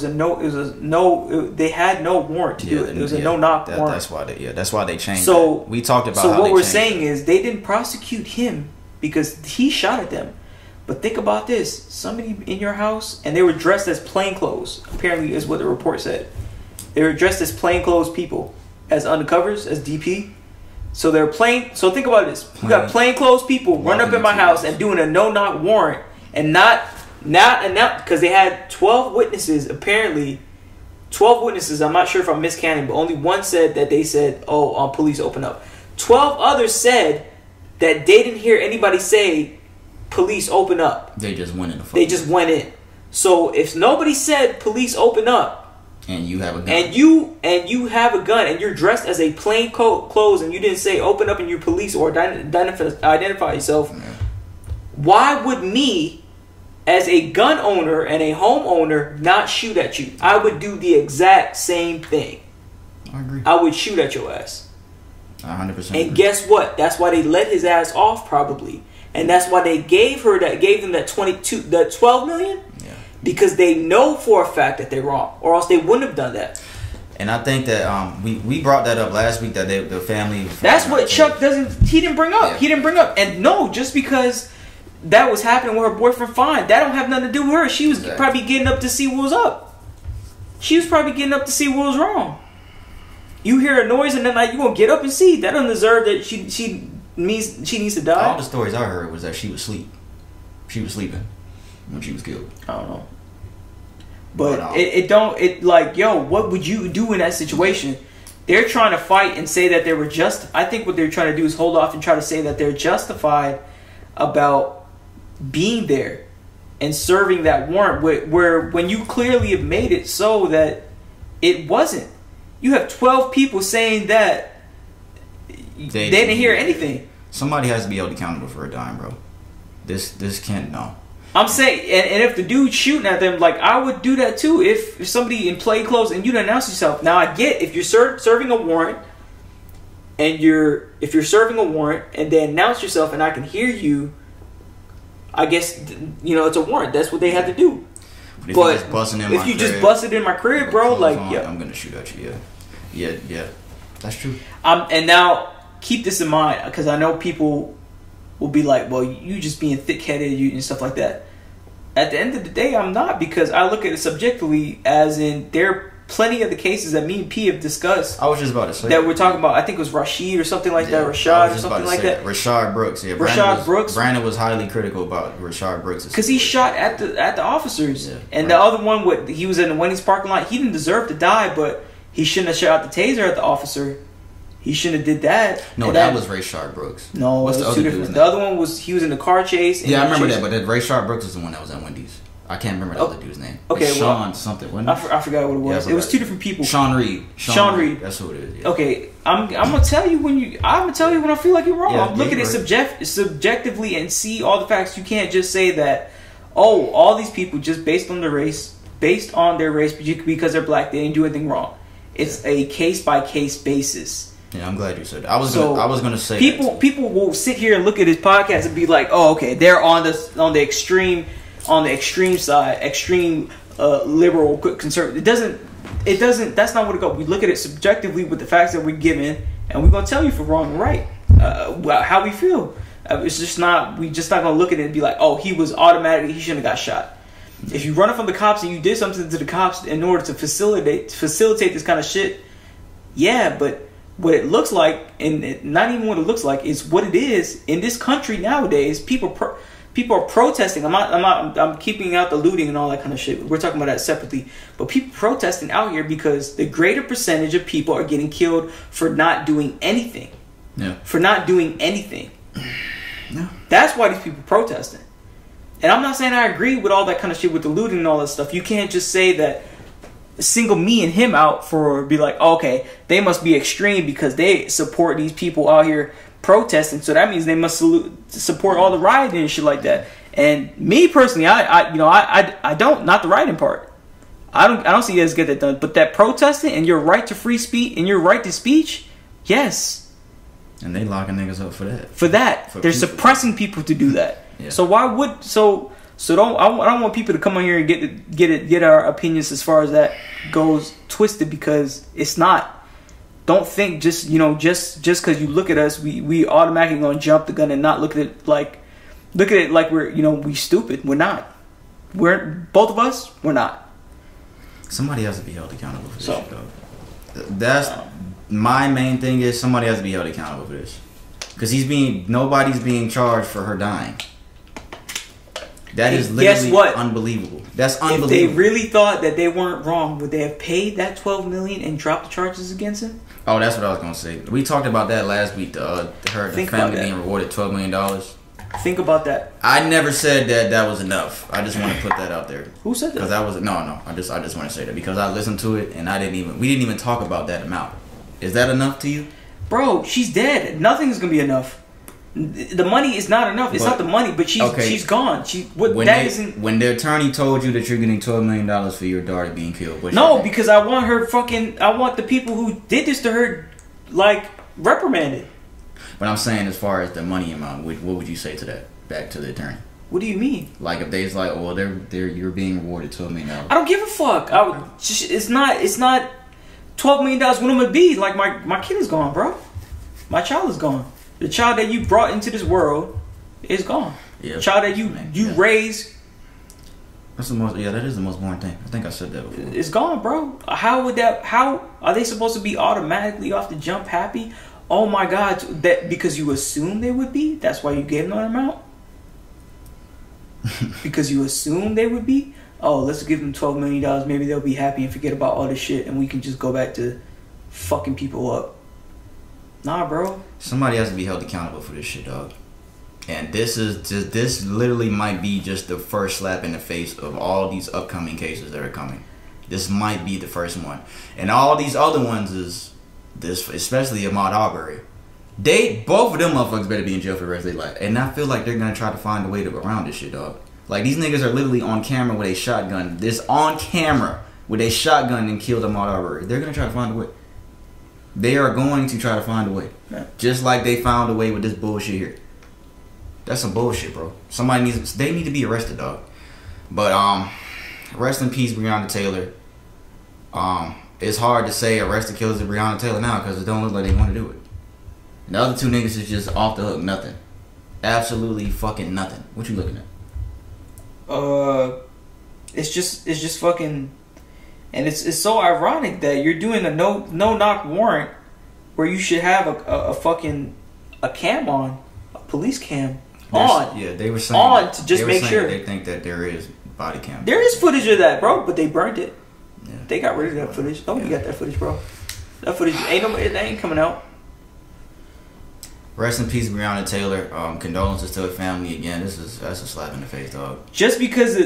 They had no warrant to do it. It was a no-knock warrant. That's why they changed. So we talked about. So what we're saying is they didn't prosecute him because he shot at them. But think about this: somebody in your house, and they were dressed as plainclothes. Apparently, is what the report said. They were dressed as plainclothes people, as undercovers, as DP. So they're So think about this: we got plainclothes people run up in my house and doing a no-knock warrant, and not because they had 12 witnesses. Apparently, 12 witnesses. I'm not sure if I'm miscounting, but only one said that they said, "Oh, police open up." 12 others said that they didn't hear anybody say, "Police open up." They just went in. They just went in. So if nobody said, "Police open up," and you have a gun, and you have a gun, and you're dressed as a plain clothes, and you didn't say "open up" and you're police or identify yourself, why would me, as a gun owner and a homeowner, not shoot at you? I would do the exact same thing. I agree. I would shoot at your ass. 100%. And guess what? That's why they let his ass off, probably, and that's why they gave them that 12 million. Yeah. Because they know for a fact that they're wrong, or else they wouldn't have done that. And I think that we brought that up last week that the family. That's what Chuck he didn't bring up. Yeah. He didn't bring up. And no, just because that was happening with her boyfriend, fine. That don't have nothing to do with her. She was probably getting up to see what was up. She was probably getting up to see what was wrong. You hear a noise and then you gonna get up and see. That doesn't deserve that she needs to die. All the stories I heard was that she was asleep. She was sleeping when she was killed. I don't know. But what would you do in that situation? They're trying to fight and say that they were I think what they're trying to do is hold off and try to say that they're justified about being there and serving that warrant where when you clearly have made it so that it wasn't. You have 12 people saying that they didn't hear anything. Somebody has to be held accountable for a dime, bro. This can't, no. I'm saying, and if the dude's shooting at them, I would do that too. If somebody in plain clothes and you don't announce yourself. Now I get if you're serving a warrant, and if you're serving a warrant and they announce yourself and I can hear you, I guess it's a warrant. That's what they had to do. But if you just busted in my crib, bro, I'm gonna shoot at you. Yeah, that's true. And now keep this in mind because I know people will be like, well, you just being thick-headed and stuff like that. At the end of the day, I'm not, because I look at it subjectively, as in there are plenty of the cases that me and P have discussed. I was just about to say that we're talking about. I think it was Rashid or something like that, Rashad or something like that. Rashad Brooks, yeah. Brandon was highly critical about Rashad Brooks because he shot at the officers, and the other one, he was in the Wendy's parking lot. He didn't deserve to die, but he shouldn't have shot the taser at the officer. He shouldn't have did that. No, that was Rashad Brooks. No, what's the other two different? The other one was he was in the car chase. Yeah, I remember that, but Rashad Brooks is the one that was at Wendy's. I can't remember the other dude's name. Okay, it's Sean something, wasn't it? I forgot what it was. Yeah, it was two different people. Sean Reed. Sean Reed. That's who it is. Yeah. Okay, I'm gonna tell you when I feel like you're wrong. Yeah, I'm looking at it subjectively and see all the facts. You can't just say that, oh, all these people just based on their race, because they're black, they didn't do anything wrong. It's a case by case basis. Yeah, I'm glad you said that. I was gonna say people will sit here and look at this podcast and be like, oh, okay, they're on the extreme side, extreme liberal conservative. It doesn't. That's not what it goes. We look at it subjectively with the facts that we're given, and we're gonna tell you if we're wrong or right. How we feel. It's just not. We just not gonna look at it and be like, oh, he was automatically. He shouldn't have got shot. If you run from the cops and you did something to the cops in order to facilitate this kind of shit, yeah, but what it looks like, and not even what it looks like, is what it is in this country nowadays. People are protesting. I'm keeping out the looting and all that kind of shit. We're talking about that separately. But people protesting out here because the greater percentage of people are getting killed for not doing anything. Yeah. For not doing anything. Yeah. That's why these people are protesting. And I'm not saying I agree with all that kind of shit with the looting and all that stuff. You can't just say that, single me and him out for, be like, oh, okay, they must be extreme because they support these people out here protesting, so that means they must support all the rioting and shit like that. And me personally, I don't, not the rioting part. I don't see you guys get that done. But that protesting and your right to free speech and your right to speech, yes. And they locking niggas up for that. They're people. Suppressing people to do that. Yeah. So why would I don't want people to come on here and get our opinions as far as that goes twisted, because it's not. Don't think just because you look at us, we automatically gonna jump the gun and not look at it like we're we stupid. We're not. We're both of us. We're not. Somebody has to be held accountable for this shit, though. That's my main thing, is somebody has to be held accountable for this, because nobody's being charged for her dying. That is literally unbelievable. That's unbelievable. If they really thought that they weren't wrong, would they have paid that $12 million and dropped the charges against him? Oh, that's what I was gonna say. We talked about that last week. The family being rewarded $12 million. Think about that. I never said that was enough. I just want to put that out there. Who said that? Because that was no. I just want to say that because I listened to it and we didn't even talk about that amount. Is that enough to you, bro? She's dead. Nothing's gonna be enough. The money is not enough. It's not the money, but she's gone. When the attorney told you that you're getting $12 million for your daughter being killed. No, because I want the people who did this to her, reprimanded. But I'm saying, as far as the money amount, what would you say to that? Back to the attorney. What do you mean? Like, if they's like, oh, you're being rewarded $12 million. I don't give a fuck. It's not $12 million. What I'm gonna be like? My kid is gone, bro. My child is gone. The child that you brought into this world is gone. Yeah. The child that you raised. That's the most. Yeah, that is the most boring thing. I think I said that before. It's gone, bro. How are they supposed to be automatically off the jump happy? Oh my God! That because you assumed they would be. That's why you gave them that amount. Because you assumed they would be. Oh, let's give them $12 million. Maybe they'll be happy and forget about all this shit, and we can just go back to fucking people up. Nah, bro. Somebody has to be held accountable for this shit, dog. And this literally might be just the first slap in the face of all these upcoming cases that are coming. This might be the first one. And all these other ones is this, especially Ahmaud Arbery. Both of them motherfuckers better be in jail for the rest of their life. And I feel like they're gonna try to find a way around this shit, dog. Like, these niggas are literally on camera with a shotgun. On camera with a shotgun and killed Ahmaud Arbery. They're gonna try to find a way. They are going to try to find a way. Yeah. Just like they found a way with this bullshit here. That's some bullshit, bro. They need to be arrested, dog. But rest in peace, Breonna Taylor. It's hard to say arrest the killers of Breonna Taylor now because it don't look like they want to do it. And the other two niggas is just off the hook, nothing. Absolutely fucking nothing. What you looking at? It's just fucking. And it's so ironic that you're doing a no knock warrant where you should have a fucking cam on, a police cam on. Yeah, they were saying on to just make sure. They think that there is body cam. There is footage of that, bro, but they burned it. Yeah. They got rid of that footage. Nobody got that footage, bro. That footage ain't coming out. Rest in peace, Breonna Taylor. Condolences to her family again. That's a slap in the face, dog. Just because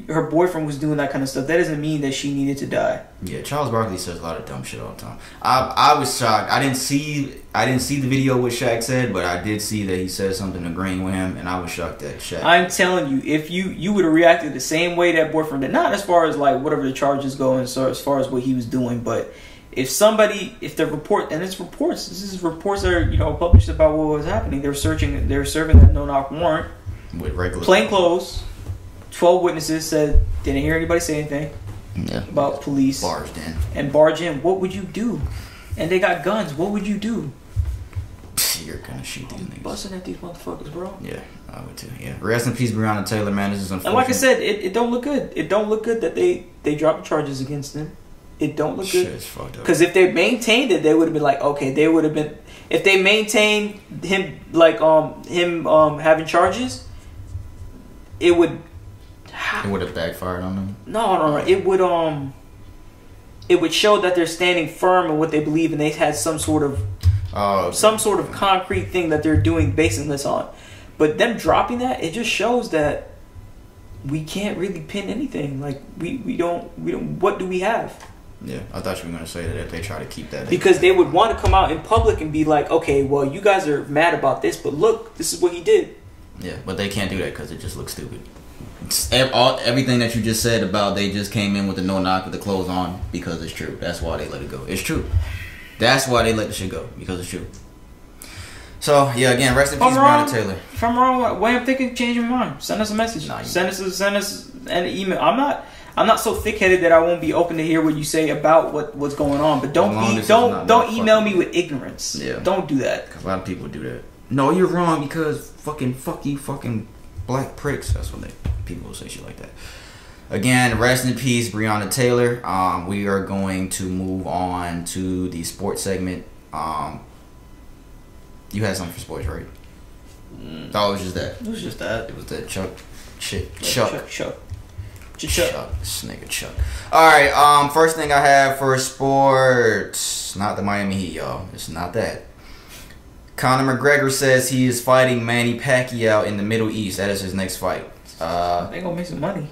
her boyfriend was doing that kind of stuff, that doesn't mean that she needed to die. Yeah, Charles Barkley says a lot of dumb shit all the time. I was shocked. I didn't see the video what Shaq said, but I did see that he said something agreeing with him, and I was shocked that Shaq. I'm telling you, if you would have reacted the same way that boyfriend did, not as far as like whatever the charges go, and so as far as what he was doing, but. If the report, and it's reports, this is reports that are, published about what was happening. They were serving that no-knock warrant. With regular. Plain clothes. 12 witnesses said, didn't hear anybody say anything about police. Barged in. And barge in. What would you do? And they got guns. What would you do? You're gonna shoot these niggas. Busting at these motherfuckers, bro. Yeah, I would too. Yeah. Rest in peace, Breonna Taylor, man. This is unfortunate. And like I said, it don't look good. It don't look good that they dropped charges against him. It don't look good. Shit's fucked up. Because if they maintained it, they would have been like, okay, they would have been. If they maintained him, like having charges, it would. It would have backfired on them. No. It would show that they're standing firm in what they believe, and they had some sort of concrete thing that they're doing, basing this on. But them dropping that, it just shows that we can't really pin anything. Like we don't. What do we have? Yeah, I thought you were gonna say that if they try to keep that. Because they would want to come out in public and be like, okay, well, you guys are mad about this, but look, this is what he did. Yeah, but they can't do that because it just looks stupid. Everything that you just said about they just came in with the no-knock with the clothes on because it's true. That's why they let it go. It's true. That's why they let the shit go, because it's true. So, yeah, again, rest in peace, Breonna Taylor. If I'm wrong, way I'm thinking, change my mind. Send us a message. Send us an email. I'm not so thick-headed that I won't be open to hear what you say about what's going on. But don't email me with ignorance. Yeah. Don't do that. Because a lot of people do that. No, you're wrong because fuck you, fucking black pricks. That's what people will say shit like that. Again, rest in peace, Breonna Taylor. We are going to move on to the sports segment. You had something for sports, right? Oh, it was just that. It was just that. It was that Chuck. Chuck. This nigga Chuck. Alright, first thing I have for sports. Not the Miami Heat, y'all. It's not that. Conor McGregor says he is fighting Manny Pacquiao in the Middle East. That is his next fight. They gonna make some money.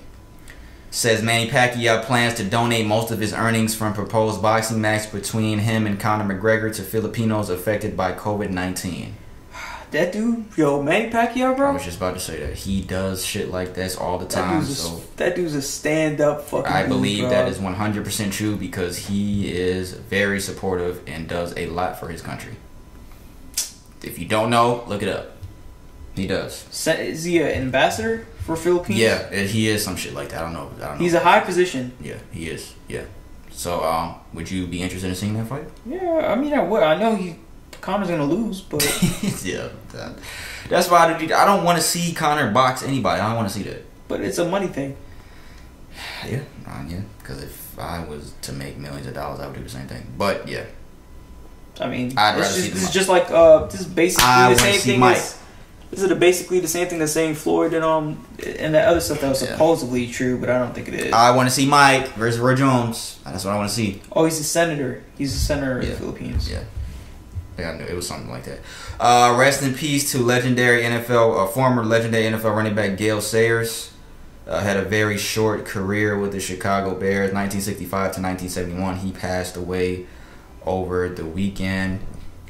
Says Manny Pacquiao plans to donate most of his earnings from proposed boxing match between him and Conor McGregor to Filipinos affected by COVID-19. That dude, Manny Pacquiao, bro. I was just about to say that. He does shit like this all the time. That dude's a stand-up fucking I believe dude, that is 100% true because he is very supportive and does a lot for his country. If you don't know, look it up. He does. Is he an ambassador for Philippines? Yeah, he is some shit like that. I don't know. He's a high position. Yeah, he is. Yeah. So, would you be interested in seeing that fight? Yeah, I mean, I would. I know Conor's gonna lose, but yeah, that's why I don't want to see Conor box anybody. I don't want to see that. But it's a money thing. Yeah, because if I was to make millions of dollars, I would do the same thing. But yeah, I mean, I'd rather see this is just like this is basically the same thing. This is basically the same thing that's saying Floyd and that other stuff that was supposedly true, but I don't think it is. I want to see Mike versus Roy Jones. That's what I want to see. Oh, he's a senator. He's a senator of the Philippines. Yeah. Yeah, I knew it was something like that. Rest in peace to former legendary NFL running back Gale Sayers. Had a very short career with the Chicago Bears, 1965 to 1971. He passed away over the weekend.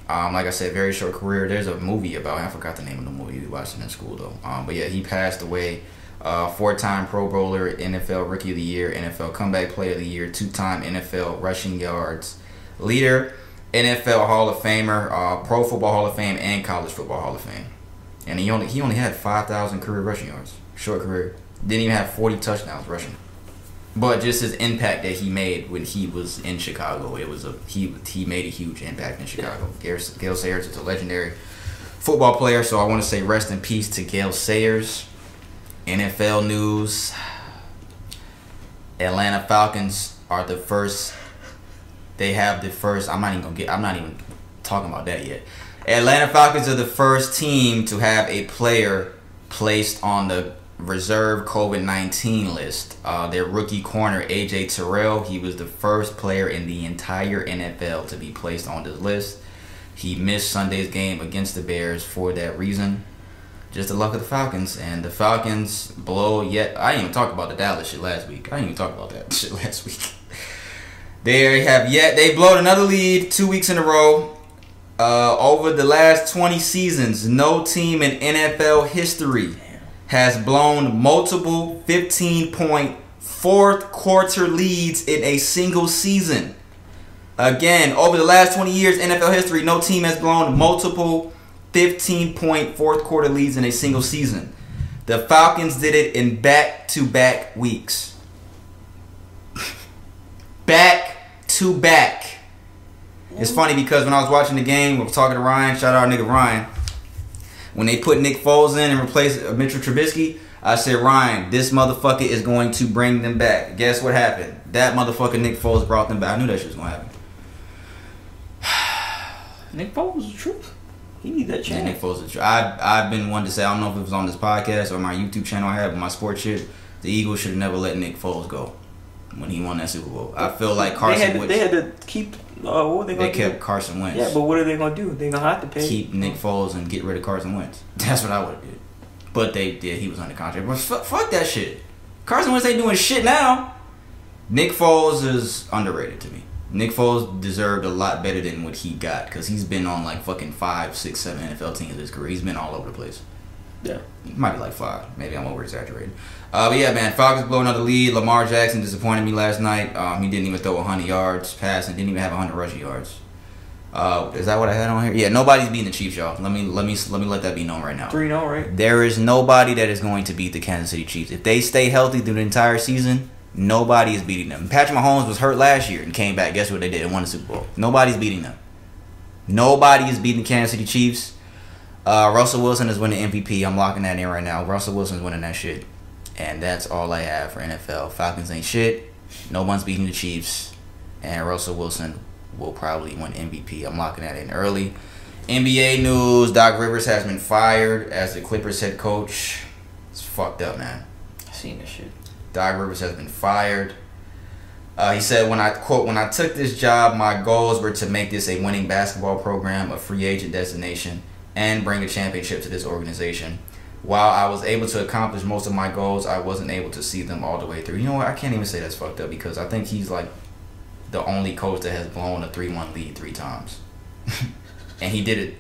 Like I said, very short career. There's a movie about him. I forgot the name of the movie. We watched it in school though. But yeah, he passed away. 4-time Pro Bowler, NFL Rookie of the Year, NFL Comeback Player of the Year, 2-time NFL rushing yards leader, NFL Hall of Famer, Pro Football Hall of Fame, and College Football Hall of Fame. And he only had 5,000 career rushing yards. Short career. Didn't even have 40 touchdowns rushing. But just his impact that he made when he was in Chicago, he made a huge impact in Chicago. Gale Sayers is a legendary football player, so I want to say rest in peace to Gale Sayers. NFL news: Atlanta Falcons are the first. They have the first. I'm not even talking about that yet. Atlanta Falcons are the first team to have a player placed on the reserve COVID-19 list. Their rookie corner AJ Terrell, he was the first player in the entire NFL to be placed on this list. He missed Sunday's game against the Bears for that reason. Just the luck of the Falcons. And the Falcons blow yet. I didn't even talk about the Dallas shit last week. They blowed another lead 2 weeks in a row. Over the last 20 seasons, no team in NFL history has blown multiple 15-point fourth quarter leads in a single season. Again, over the last 20 years, NFL history, no team has blown multiple 15-point fourth quarter leads in a single season. The Falcons did it in back-to-back weeks. Back-to-back. It's funny because when I was watching the game, I was talking to Ryan, shout out our nigga Ryan. When they put Nick Foles in and replaced Mitchell Trubisky, I said, Ryan, this motherfucker is going to bring them back. Guess what happened? That motherfucker Nick Foles brought them back. I knew that shit was going to happen. Nick Foles is the truth. He need that chance. Yeah, Nick Foles is the truth. I've been one to say, I don't know if it was on this podcast or my YouTube channel I have, but my sports shit, the Eagles should have never let Nick Foles go when he won that Super Bowl. I feel like Carson Wentz. They had to keep. What were they going to do? They kept Carson Wentz. Yeah, but what are they going to do? They're going to have to pay. Keep Nick Foles and get rid of Carson Wentz. That's what I would have did. But they did. He was under contract. But fuck that shit. Carson Wentz ain't doing shit now. Nick Foles is underrated to me. Nick Foles deserved a lot better than what he got because he's been on like fucking 5, 6, 7 NFL teams in his career. He's been all over the place. Yeah. Might be like 5. Maybe I'm over-exaggerating. But yeah, man, Falcons blow another lead. Lamar Jackson disappointed me last night. He didn't even throw 100 yards pass and didn't even have 100 rushing yards. Is that what I had on here? Yeah, nobody's beating the Chiefs, y'all. Let me let that be known right now. 3-0, right? There is nobody that is going to beat the Kansas City Chiefs. If they stay healthy through the entire season, nobody is beating them. Patrick Mahomes was hurt last year and came back. Guess what they did? And won the Super Bowl. Nobody's beating them. Nobody is beating the Kansas City Chiefs. Russell Wilson is winning MVP. I'm locking that in right now. Russell Wilson's winning that shit. And that's all I have for NFL. Falcons ain't shit. No one's beating the Chiefs. And Russell Wilson will probably win MVP. I'm locking that in early. NBA news. Doc Rivers has been fired as the Clippers head coach. It's fucked up, man. I seen this shit. Doc Rivers has been fired. He said, when I took this job, my goals were to make this a winning basketball program, a free agent destination, and bring a championship to this organization. While I was able to accomplish most of my goals, I wasn't able to see them all the way through. You know what? I can't even say that's fucked up because I think he's like the only coach that has blown a 3-1 lead 3 times. And he did it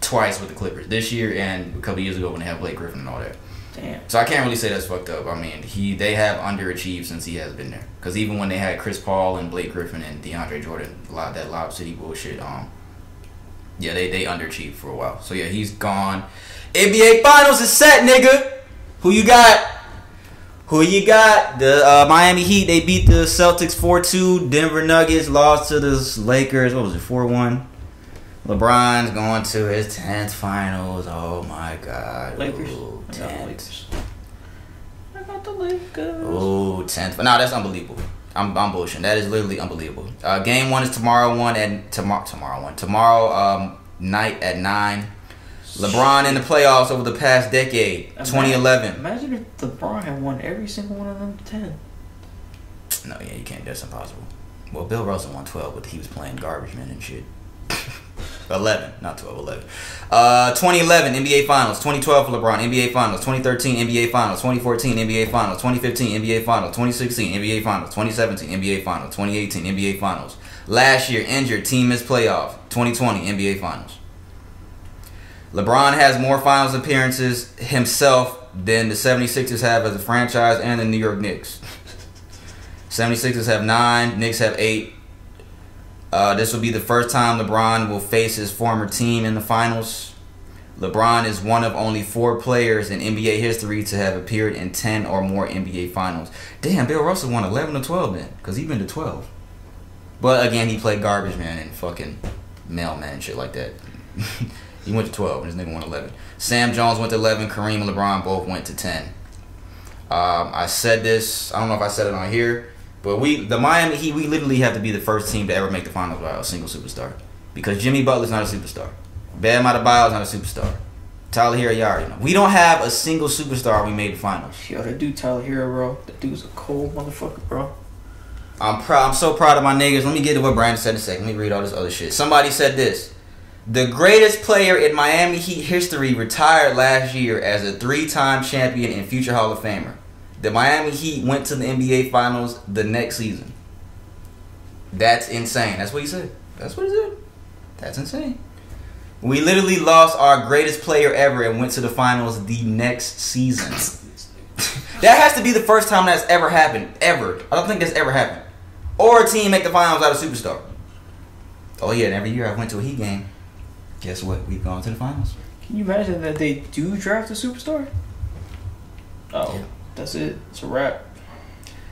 twice with the Clippers. This year and a couple years ago when they had Blake Griffin and all that. Damn. So I can't really say that's fucked up. I mean, they have underachieved since he has been there. Because even when they had Chris Paul and Blake Griffin and DeAndre Jordan, a lot of that Lob City bullshit, yeah, they underachieved for a while. So yeah, he's gone. NBA Finals is set, nigga. Who you got? The Miami Heat, they beat the Celtics 4-2. Denver Nuggets lost to the Lakers. What was it, 4-1? LeBron's going to his 10th finals. Oh my God. Lakers. Ooh, I got the Lakers. Oh, 10th. No, that's unbelievable. I'm bullshitting. That is literally unbelievable. Game 1 is tomorrow night at 9. LeBron in the playoffs over the past decade, 2011. Imagine if LeBron had won every single one of them 10. No, yeah, you can't. That's impossible. Well, Bill Russell won 12, but he was playing garbage man and shit. 11, not 12, 11. 2011 NBA Finals, 2012 for LeBron, NBA Finals, 2013 NBA Finals, 2014 NBA Finals, 2015 NBA Finals, 2016 NBA Finals, 2017 NBA Finals, 2018 NBA Finals. Last year, injured, team missed playoff, 2020 NBA Finals. LeBron has more finals appearances himself than the 76ers have as a franchise and the New York Knicks. 76ers have 9, Knicks have 8. This will be the first time LeBron will face his former team in the finals. LeBron is one of only 4 players in NBA history to have appeared in 10 or more NBA finals. Damn, Bill Russell won 11 or 12 then, because he been to 12. But again, he played garbage man and fucking mailman and shit like that. He went to 12 and this nigga won 11. Sam Jones went to 11. Kareem and LeBron both went to 10. I said this. I don't know if I said it on here. But the Miami Heat, we literally have to be the first team to ever make the finals without a single superstar. Because Jimmy Butler's not a superstar. Bam Adebayo's not a superstar. Tyler Hero, you already know. We don't have a single superstar when we made the finals. Yo, that dude Tyler Hero, bro. That dude's a cold motherfucker, bro. I'm so proud of my niggas. Let me get to what Brandon said in a second. Let me read all this other shit. Somebody said this. The greatest player in Miami Heat history retired last year as a 3-time champion and future Hall of Famer. The Miami Heat went to the NBA Finals the next season. That's insane. That's what he said. That's what he said. That's insane. We literally lost our greatest player ever and went to the finals the next season. That has to be the first time that's ever happened. Ever. I don't think that's ever happened. Or a team make the finals out of superstar. Oh yeah, and every year I went to a Heat game. Guess what? We've gone to the finals. Can you imagine that they do draft a superstar? Oh, yeah. That's it. It's a wrap.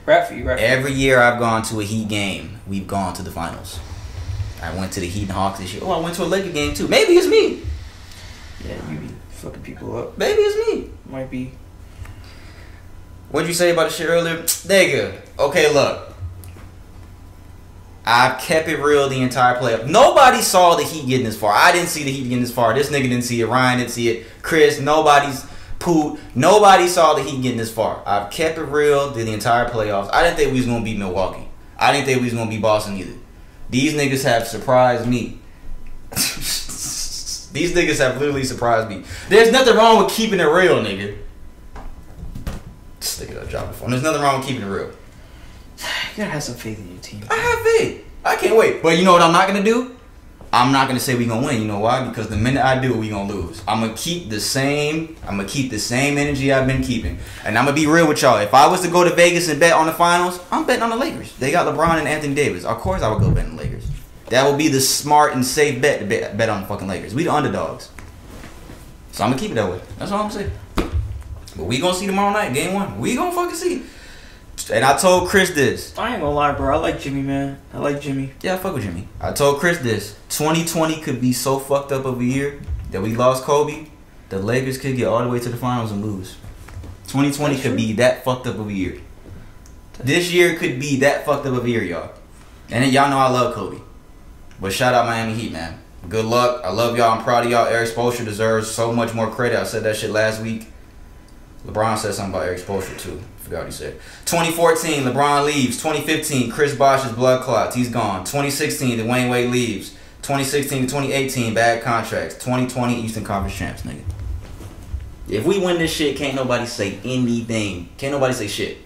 Wrap for you, wrap for you. Every year I've gone to a Heat game, we've gone to the finals. I went to the Heat and Hawks this year. Oh, I went to a Laker game too. Maybe it's me. Yeah, you be fucking people up. Maybe it's me. Might be. What'd you say about the shit earlier? Nigga. Okay, look. I kept it real the entire playoff. Nobody saw the Heat getting this far. I didn't see the Heat getting this far. This nigga didn't see it. Ryan didn't see it. Chris, nobody's poop. Nobody saw the Heat getting this far. I've kept it real the entire playoffs. I didn't think we was going to beat Milwaukee. I didn't think we was going to beat Boston either. These niggas have surprised me. These niggas have literally surprised me. There's nothing wrong with keeping it real, nigga. Stick it up, drop the phone. There's nothing wrong with keeping it real. You gotta have some faith in your team. I have faith. I can't wait. But you know what I'm not going to do? I'm not going to say we going to win. You know why? Because the minute I do, we going to lose. I'm going to keep the same energy I've been keeping. And I'm going to be real with y'all. If I was to go to Vegas and bet on the finals, I'm betting on the Lakers. They got LeBron and Anthony Davis. Of course I would go bet on the Lakers. That would be the smart and safe bet to bet on the fucking Lakers. We the underdogs. So I'm going to keep it that way. That's all I'm saying. But we going to see tomorrow night, game 1. We going to fucking see. And I told Chris this. I ain't gonna lie, bro. I like Jimmy, man. I like Jimmy. Yeah, I fuck with Jimmy. I told Chris this. 2020 could be so fucked up of a year that we lost Kobe. The Lakers could get all the way to the finals and lose. 2020 could be that fucked up of a year. This year could be that fucked up of a year, y'all. And then y'all know I love Kobe. But shout out Miami Heat, man. Good luck. I love y'all. I'm proud of y'all. Eric Spoelstra deserves so much more credit. I said that shit last week. LeBron said something about Eric Spoelstra too. Forgot what he said. 2014, LeBron leaves. 2015, Chris Bosh's blood clots. He's gone. 2016, Dwayne Wade leaves. 2016 to 2018, bad contracts. 2020, Eastern Conference champs, nigga. If we win this shit, can't nobody say anything. Can't nobody say shit.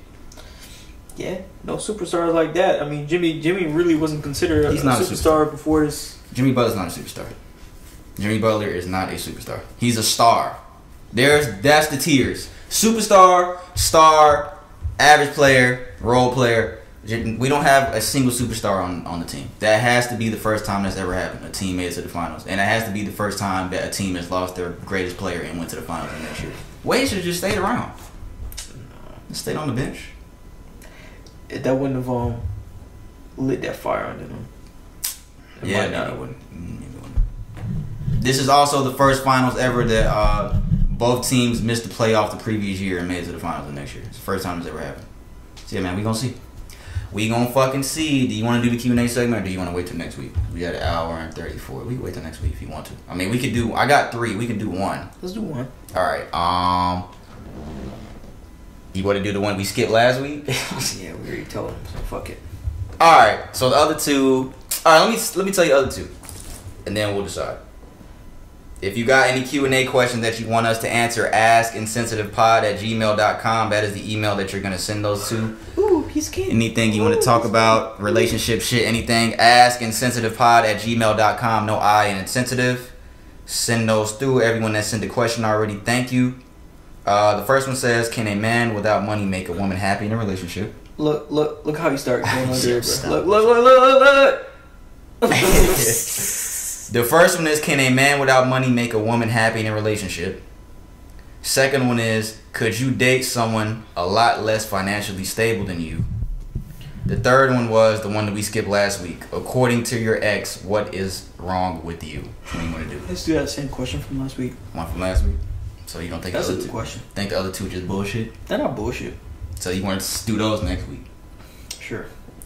Yeah, no superstars like that. I mean, Jimmy really wasn't considered a superstar before this. Jimmy Butler's not a superstar. Jimmy Butler is not a superstar. He's a star. That's the tiers. Superstar, star, average player, role player. We don't have a single superstar on the team. That has to be the first time that's ever happened. A team made it to the finals. And it has to be the first time that a team has lost their greatest player and went to the finals the next year. Wade should have just stayed around. Stayed on the bench. That wouldn't have lit that fire under them. It wouldn't. This is also the first finals ever that both teams missed the playoff the previous year and made it to the finals the next year. It's the first time it's ever happened. So yeah, man, we gonna see. We gonna fucking see. Do you want to do the Q&A segment or do you want to wait till next week? We got an hour and 34. We can wait till next week if you want to. I mean, we could do. I got 3. We can do 1. Let's do 1. All right. You want to do the one we skipped last week? Yeah, we already told him. So fuck it. All right. So the other 2. All right. Let me tell you the other 2, and then we'll decide. If you got any Q&A questions that you want us to answer, askinsensitivepod@gmail.com. That is the email that you're going to send those to. Ooh, he's kidding. Anything you want to talk about, relationship shit, anything, askinsensitivepod@gmail.com. No I in insensitive. Send those through. Everyone that sent a question already, thank you. The first one says, can a man without money make a woman happy in a relationship? Look how you start going under it, bro. Look. The first one is, can a man without money make a woman happy in a relationship? Second one is, could you date someone a lot less financially stable than you? The third one was the one that we skipped last week. According to your ex, what is wrong with you? What do you want to do? Let's do that same question from last week. One from last week? So you don't think that's the other a good question? Think the other 2 just bullshit? They're not bullshit. So you want to do those next week? Sure.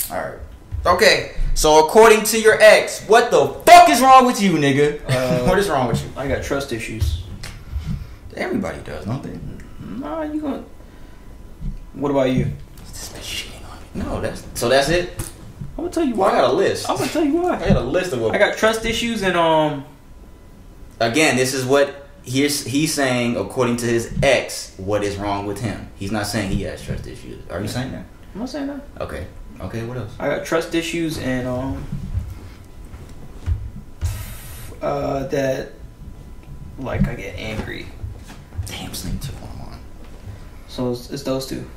All right. Okay. So according to your ex, what the fuck is wrong with you, nigga? What is wrong with you? I got trust issues. Everybody does, don't they? Nah, you gonna. What about you? This bitch cheating on me. No, that's it. I'm gonna tell you why. I got a list. I'm gonna tell you why. I got a list of what. I got trust issues and again, this is what he's saying according to his ex. What is wrong with him? He's not saying he has trust issues. Are you saying that? I'm not saying that. Okay. What else? I got trust issues and that like I get angry. Damn, Snake took one on. So it's those two.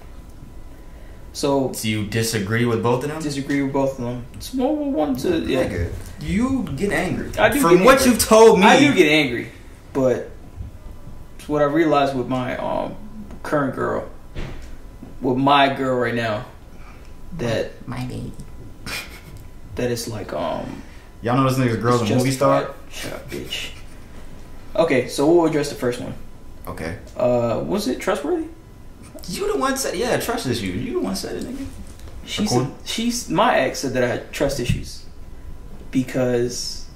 So you disagree with both of them? Disagree with both of them. It's one to yeah. Nigga, you get angry. I do. From get what angry. you've told me, I do get angry, but it's what I realized with my current girl, with my girl right now, that my baby, that it's like y'all know this nigga's girl's a movie star. Shut up, bitch. Okay, so we'll address the first one. Okay. Was it trustworthy? You the one said, yeah, trust issues. You the one said it, nigga. She's my ex said that I had trust issues because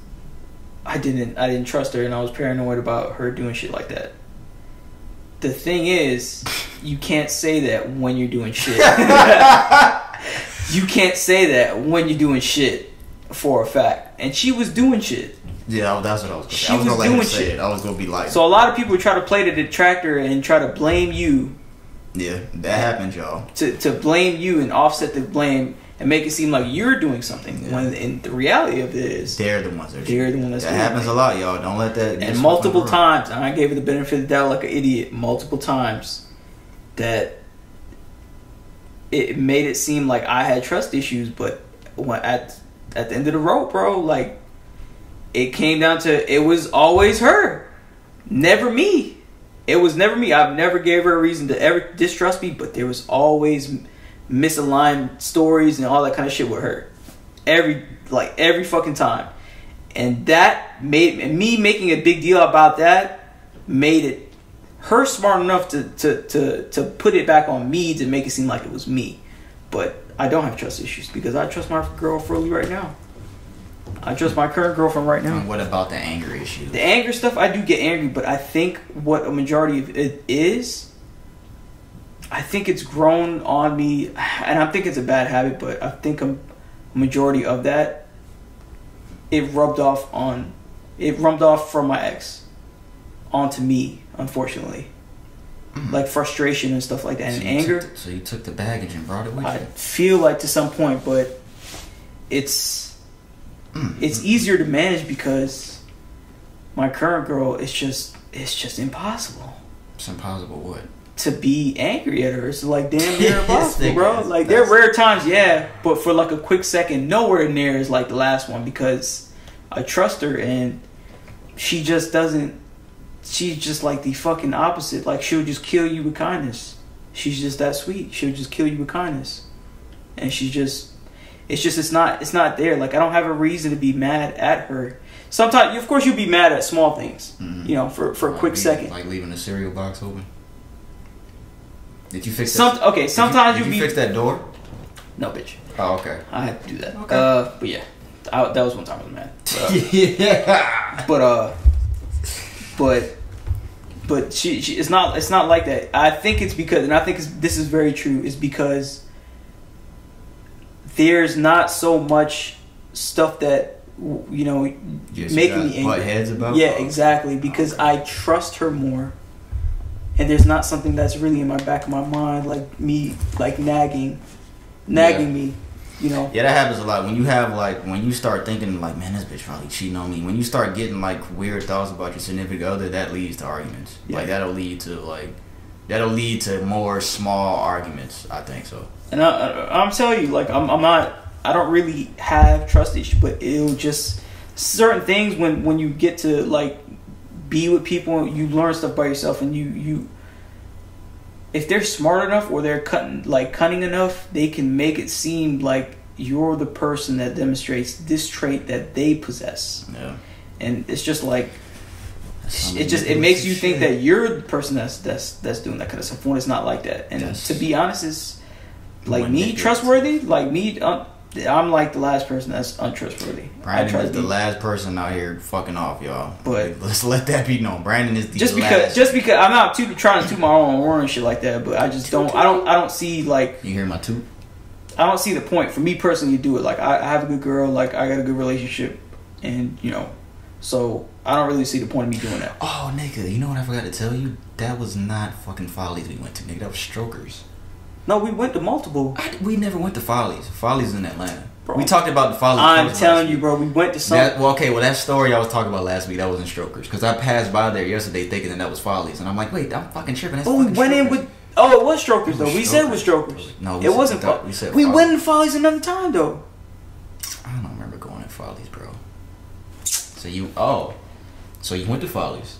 I didn't trust her and I was paranoid about her doing shit like that. The thing is, you can't say that when you're doing shit. You can't say that when you're doing shit for a fact. And she was doing shit. Yeah, that's what I was going to say. She was doing shit. I was going to be like. So a lot of people try to play the detractor and try to blame you. Yeah, that happens, y'all. To blame you and offset the blame and make it seem like you're doing something. Yeah. When in the reality of it is they're the ones that's doing it. That happens a lot, y'all. Don't let that. And multiple times, and I gave her the benefit of the doubt like an idiot. Multiple times that it made it seem like I had trust issues, but when at the end of the road, bro, like it came down to it was always her, never me. It was never me. I've never gave her a reason to ever distrust me, but there was always misaligned stories and all that kind of shit with her. Every fucking time. And that made me making a big deal about that made it her smart enough to put it back on me to make it seem like it was me. But I don't have trust issues because I trust my girl fully right now. I trust my current girlfriend right now. And what about the anger issue? The anger stuff, I do get angry, but I think what a majority of it is, I think it's grown on me, and I think it's a bad habit, but I think a majority of that, it rubbed off from my ex onto me, unfortunately. Mm-hmm. Like frustration and stuff like that, and anger. So you took the baggage and brought it with you? I feel like to some point, but it's easier to manage because my current girl it's just impossible. It's impossible what? To be angry at her. It's like damn near impossible, bro. Like there are rare times, yeah, but for like a quick second, nowhere near as like the last one because I trust her and she just doesn't. She's just like the fucking opposite. Like she'll just kill you with kindness. She's just that sweet. She'll just kill you with kindness, and it's not there. Like I don't have a reason to be mad at her. Sometimes, of course, you'll be mad at small things, you know, for a quick second. Like leaving the cereal box open. Did you fix that? Okay, sometimes did you fix that door? No, bitch. Oh, okay. I had to do that. Okay. But yeah, that was one time I was mad. Yeah. But she it's not like that. I think it's because, and I think this is very true, is because there's not so much stuff that, you know, making me angry. Butt heads about? Yeah, exactly. Because I trust her more, and there's not something that's really in my back of my mind, like me, like nagging me. You know? Yeah, that happens a lot. When you start thinking like, man, this bitch probably cheating on me. When you start getting like weird thoughts about your significant other, that leads to arguments. Yeah. Like that'll lead to more small arguments. I think so. And I'm telling you, like I don't really have trust issues, but it'll just certain things when you get to like be with people, you learn stuff by yourself, and you if they're smart enough or they're cunning enough, they can make it seem like you're the person that demonstrates this trait that they possess. Yeah. And it's just like it makes you think that you're the person that's doing that kind of stuff when it's not like that. And to be honest, it's like me trustworthy. Like me, I'm like the last person that's untrustworthy. Brandon is the last person out here fucking off, y'all. But let's let that be known. Brandon is the last. Just because I'm not trying to toot my own horn and shit like that, but I just don't. I don't see like. You hear my toot? I don't see the point for me personally to do it. Like I have a good girl. Like I got a good relationship, and you know, So I don't really see the point of me doing that. Oh, nigga, you know what I forgot to tell you? That was not fucking Follies we went to, nigga. That was Strokers. No, we went to multiple. We never went to Follies. Follies in Atlanta. Bro. We talked about the Follies. I'm telling you, bro. We went to some. That story I was talking about last week, that wasn't Strokers. Because I passed by there yesterday thinking that was Follies. And I'm like, wait, I'm fucking tripping. That's we fucking went in Strokers. with. Oh, it was Strokers, though. We said it was Strokers. No, it wasn't. We said we Follies. went in Follies another time, though. I don't remember going to Follies, bro. So you went to Follies.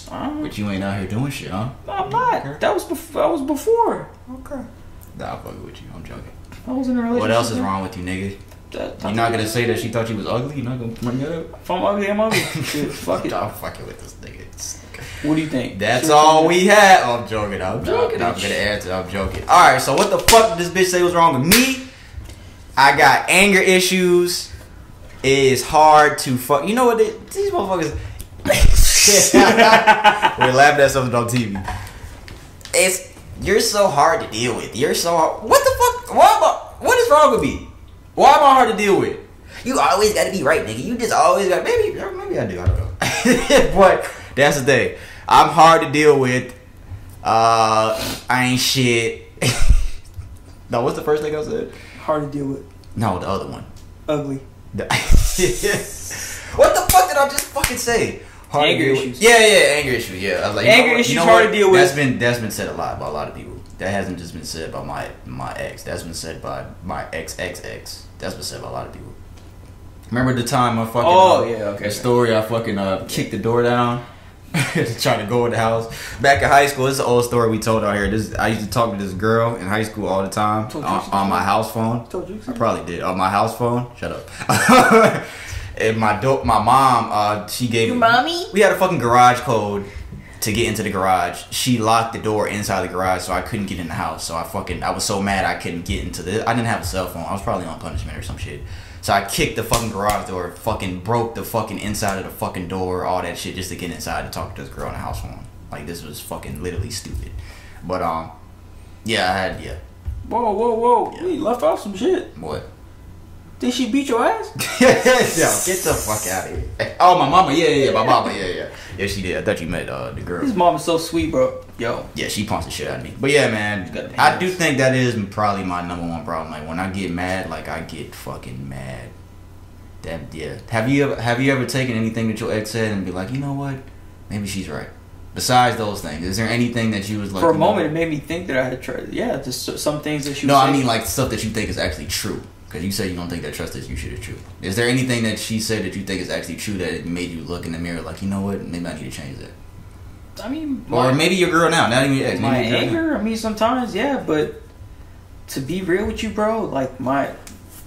But you ain't out here doing shit, huh? No, I'm not. Okay. That was before. Okay. Nah, I'm fucking with you. I'm joking. I was in a relationship. What else is wrong with you, nigga? You're not gonna say that she thought you was ugly? You're not gonna bring that up? If I'm ugly, I'm ugly. Shit, fuck it. I'm fucking with this nigga. What do you think? That's all we had. Oh, I'm joking. I'm gonna answer. I'm joking. Alright, so what the fuck did this bitch say was wrong with me? I got anger issues. It is hard to fuck. You know what? These motherfuckers. We're laughing at something on TV. You're so hard to deal with. You're so hard. What the fuck? What is wrong with me? Why am I hard to deal with? You always gotta be right, nigga. You just always got. Maybe I do. I don't know. But that's the thing. I'm hard to deal with. I ain't shit. No, what's the first thing I said? Hard to deal with. No, the other one. Ugly. What the fuck did I just fucking say? Hard anger to deal issues. With. Yeah, anger issues. Yeah, I was like, anger issues hard to deal with. That's been said a lot by a lot of people. That hasn't just been said by my ex. That's been said by my ex. That's been said by a lot of people. Remember the time I fucking the story I fucking kicked the door down trying to go in the house back in high school. This is an old story we told out here. I used to talk to this girl in high school all the time on my house phone. I probably did on my house phone. Shut up. And my mom, she gave me. Mommy? We had a fucking garage code to get into the garage. She locked the door inside the garage, so I couldn't get in the house. So I was so mad I couldn't get into I didn't have a cell phone. I was probably on punishment or some shit. So I kicked the fucking garage door, fucking broke the fucking inside of the fucking door, all that shit just to get inside to talk to this girl on the house phone. Like, this was fucking literally stupid. But yeah. Whoa! Yeah. We left off some shit. What? Did she beat your ass? Yo, get the fuck out of here. Oh, my mama, yeah, my mama, yeah. Yeah, she did. I thought you met the girl. His mom is so sweet, bro. Yo. Yeah, she punched the shit out of me. But yeah, man, I do think that is probably my number one problem. Like, when I get mad, like, I get fucking mad. Yeah. Have you ever taken anything that your ex said and be like, you know what? Maybe she's right. Besides those things, is there anything that you was like? For a moment, it made me think that I had tried. Yeah, just some things that she. No, I mean like stuff that you think is actually true. Because you say you don't think that trust is you shit is true. Is there anything that she said that you think is actually true that it made you look in the mirror like, you know what, maybe I need to change that? I mean, or maybe your girl now, not even your ex. My anger, I mean, sometimes, yeah, but to be real with you, bro, like my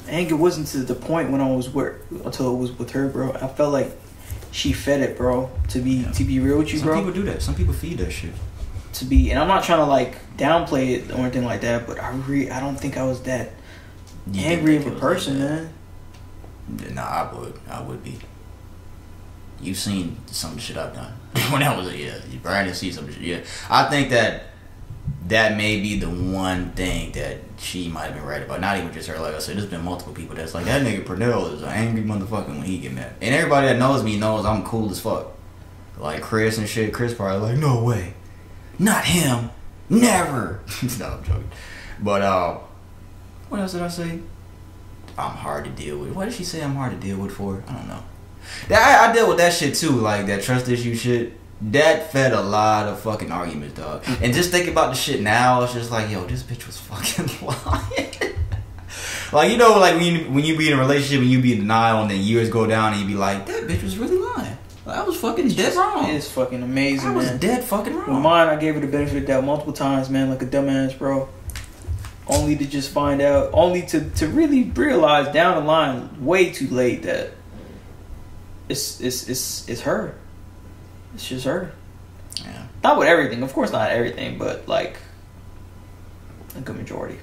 anger wasn't to the point when I was until it was with her, bro. I felt like she fed it, bro. To be real with you, bro. Some people do that. Some people feed that shit. And I'm not trying to like downplay it or anything like that, but I don't think I was that angry of a person, man. Nah, I would be. You've seen some of the shit I've done when I was Brandon see some shit. Yeah, I think that may be the one thing that she might have been right about. Not even just her. Like I said, there's been multiple people that's like, that nigga Pernell is an angry motherfucker when he get mad. And everybody that knows me knows I'm cool as fuck. Like Chris and shit. Chris probably like, no way, not him, never. No, I'm joking. But what else did I say? I'm hard to deal with. What did she say I'm hard to deal with for? I don't know. I deal with that shit too, like that trust issue shit. That fed a lot of fucking arguments, dog. And just think about the shit now, it's just like, yo, this bitch was fucking lying. Like, you know, like when you be in a relationship and you be in denial and then years go down and you be like, that bitch was really lying. Like, I was fucking dead wrong. It's fucking amazing, man. I was dead fucking wrong. With mine, I gave her the benefit of the doubt multiple times, man, like a dumbass, bro. Only to just find out, only to really realize down the line, way too late, that it's her. It's just her. Yeah. Not with everything, of course, not everything, but like a good majority.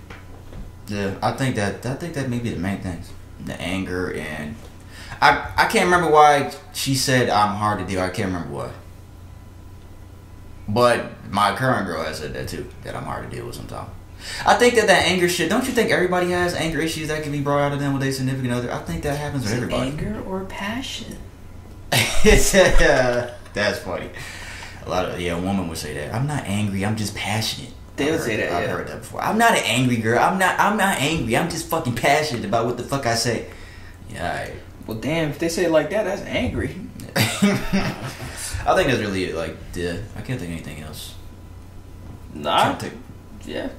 Yeah, I think that may be the main things, the anger, and I can't remember why she said I'm hard to deal. I can't remember why. But my current girl has said that too, that I'm hard to deal with sometimes. I think that anger shit, don't you think everybody has anger issues that can be brought out of them with their significant other? I think that happens with everybody. Anger or passion? That's funny. A woman would say that. I'm not angry. I'm just passionate. They would say that. I've heard that before. I'm not an angry girl. I'm not angry. I'm just fucking passionate about what the fuck I say. Yeah. All right. Well, damn. If they say it like that, that's angry. I think that's really it. Like, I can't think of anything else. Nah. Yeah.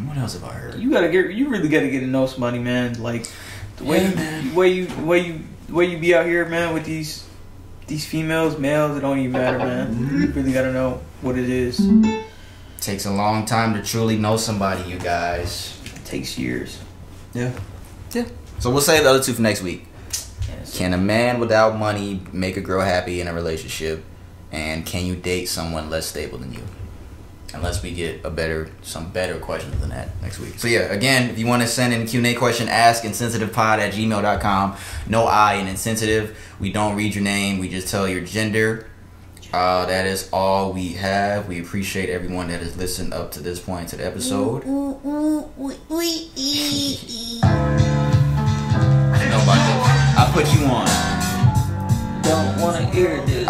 What else have I heard? You really gotta get to know somebody, man. Like the way you be out here, man, with these females, males, it don't even matter, man. You really gotta know what it is. Takes a long time to truly know somebody, you guys. It takes years. Yeah. So we'll save the other two for next week. Yes. Can a man without money make a girl happy in a relationship? And can you date someone less stable than you? Unless we get some better questions than that next week. So yeah, again, if you want to send in a Q&A question, ask insensitivepod@gmail.com. No I in insensitive. We don't read your name. We just tell your gender. That is all we have. We appreciate everyone that has listened up to this point to the episode. You know about this. I put you on. Don't want to hear this.